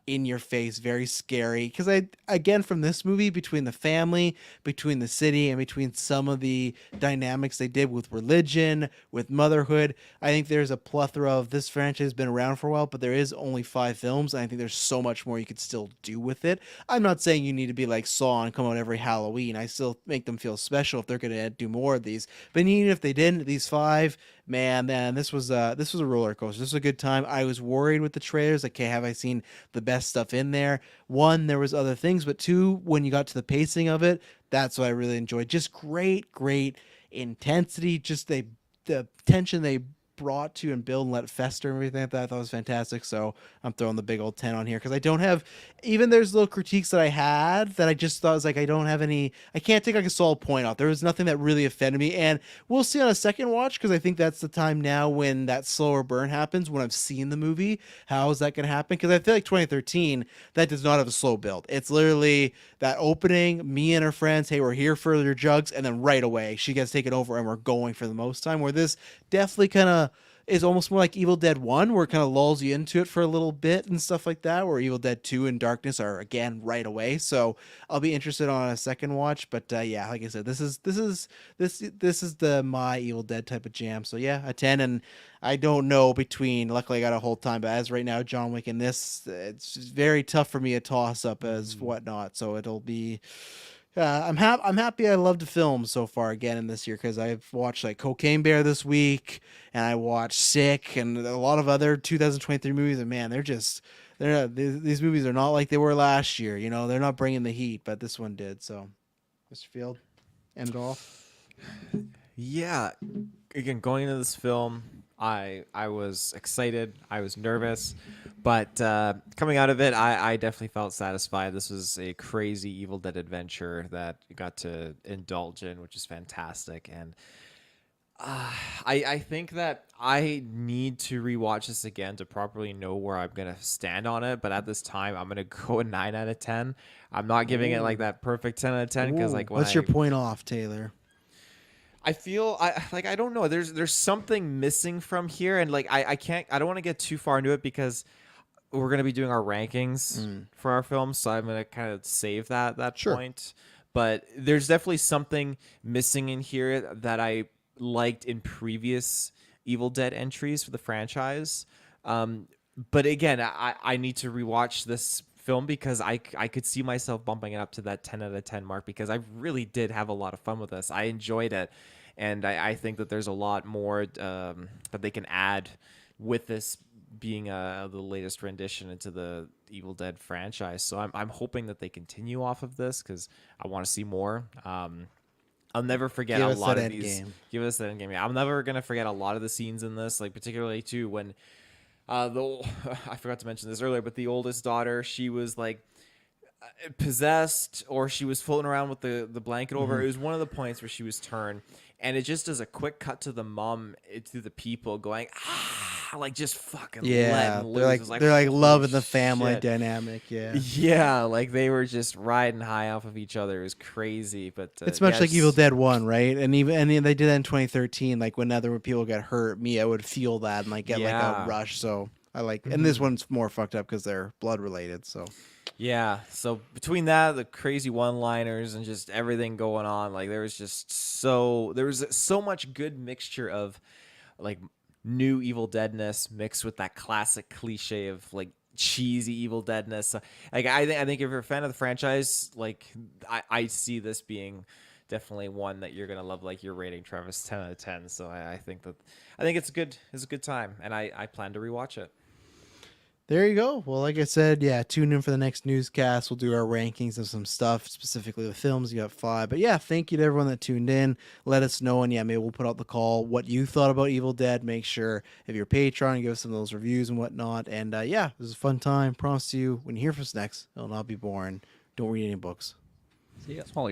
in your face, very scary. Because again, from this movie, between the family, between the city, and between some of the dynamics they did with religion, with motherhood, I think there's a plethora of this franchise has been around for a while, but there is only 5 films, and I think there's so much more you could still do with it. I'm not saying you need to be like Saw and come out every Halloween. I still make them feel special if they're going to do more of these. But even if they didn't, these 5, man, this was a roller coaster. This was a good time. I was worried with the trailers, like, okay, have I seen the best stuff in there? 1, there was other things, but 2, when you got to the pacing of it, that's what I really enjoyed. Just great intensity, just the tension they brought to and build and let it fester and everything like that. I thought was fantastic. So I'm throwing the big old 10 on here because I don't have, even there's little critiques that I had that I just thought was like, I don't have any, I can't take like a solid point off. There was nothing that really offended me, and we'll see on a second watch, because I think that's the time now when that slower burn happens, when I've seen the movie. How is that going to happen? Because I feel like 2013, that does not have a slow build. It's literally that opening, me and her friends, hey, we're here for your jugs, and then right away she gets taken over and we're going for the most time, where this definitely kind of is almost more like Evil Dead 1, where it kind of lulls you into it for a little bit and stuff like that, where Evil Dead 2 and Darkness are again right away. So I'll be interested on a second watch, but yeah, like I said, this is the my Evil Dead type of jam. So yeah, a 10. And I don't know between, luckily I got a whole time, but as right now, John Wick and this, it's very tough for me to toss up as whatnot. So it'll be, I'm happy I loved the film so far again in this year because I've watched like Cocaine Bear this week, and I watched Sick and a lot of other 2023 movies. And man, these movies are not like they were last year. You know, they're not bringing the heat, but this one did. So, Mr. Field, end it off. Yeah, again, going into this film, I was excited, I was nervous, but coming out of it, I definitely felt satisfied. This was a crazy Evil Dead adventure that you got to indulge in, which is fantastic. And I think that I need to rewatch this again to properly know where I'm gonna stand on it. But at this time, I'm gonna go a 9 out of 10. I'm not giving it like that perfect 10 out of 10 because like when What's your point off, Taylor? I feel I don't know. There's something missing from here, and like I don't want to get too far into it because we're gonna be doing our rankings for our films, so I'm gonna kind of save that Sure. point. But there's definitely something missing in here that I liked in previous Evil Dead entries for the franchise. But again, I need to rewatch this film because I could see myself bumping it up to that 10 out of 10 mark because I really did have a lot of fun with this. I enjoyed it, and I think that there's a lot more that they can add with this being the latest rendition into the Evil Dead franchise. So I'm hoping that they continue off of this because I want to see more. I'll never forget Give a us lot that of end these. game. Give us that end game. I'm never gonna forget a lot of the scenes in this, like particularly too when I forgot to mention this earlier, but the oldest daughter, she was like possessed or she was floating around with the blanket over. It was one of the points where she was turned, and it just does a quick cut to the mom, to the people going like just fucking Yeah, letting they're loose. like It was they're like holy loving the family shit. dynamic. Yeah, Yeah, like they were just riding high off of each other. It was crazy, but it's much like Evil yes. Dead 1, right? And then they did that in 2013. Like when other people get hurt, me, I would feel that and like get like a Yeah. rush. So I like, and this one's more fucked up because they're blood related. So Yeah, so between that, the crazy one-liners, and just everything going on, like there was so much good mixture of like new Evil Deadness mixed with that classic cliche of like cheesy Evil Deadness. So, like I think if you're a fan of the franchise, like I see this being definitely one that you're gonna love. Like your rating, Travis, 10 out of 10. So I think it's a good time, and I plan to rewatch it. there you go. Well, like I said, yeah, tune in for the next newscast. We'll do our rankings of some stuff, specifically the films. You got 5. But yeah, thank you to everyone that tuned in. Let us know, and yeah, maybe we'll put out the call what you thought about Evil Dead. Make sure if you're a Patreon, give us some of those reviews and whatnot. And yeah, it was a fun time. Promise you, when you hear from us next, it'll not be boring. Don't read any books. See ya. Smaller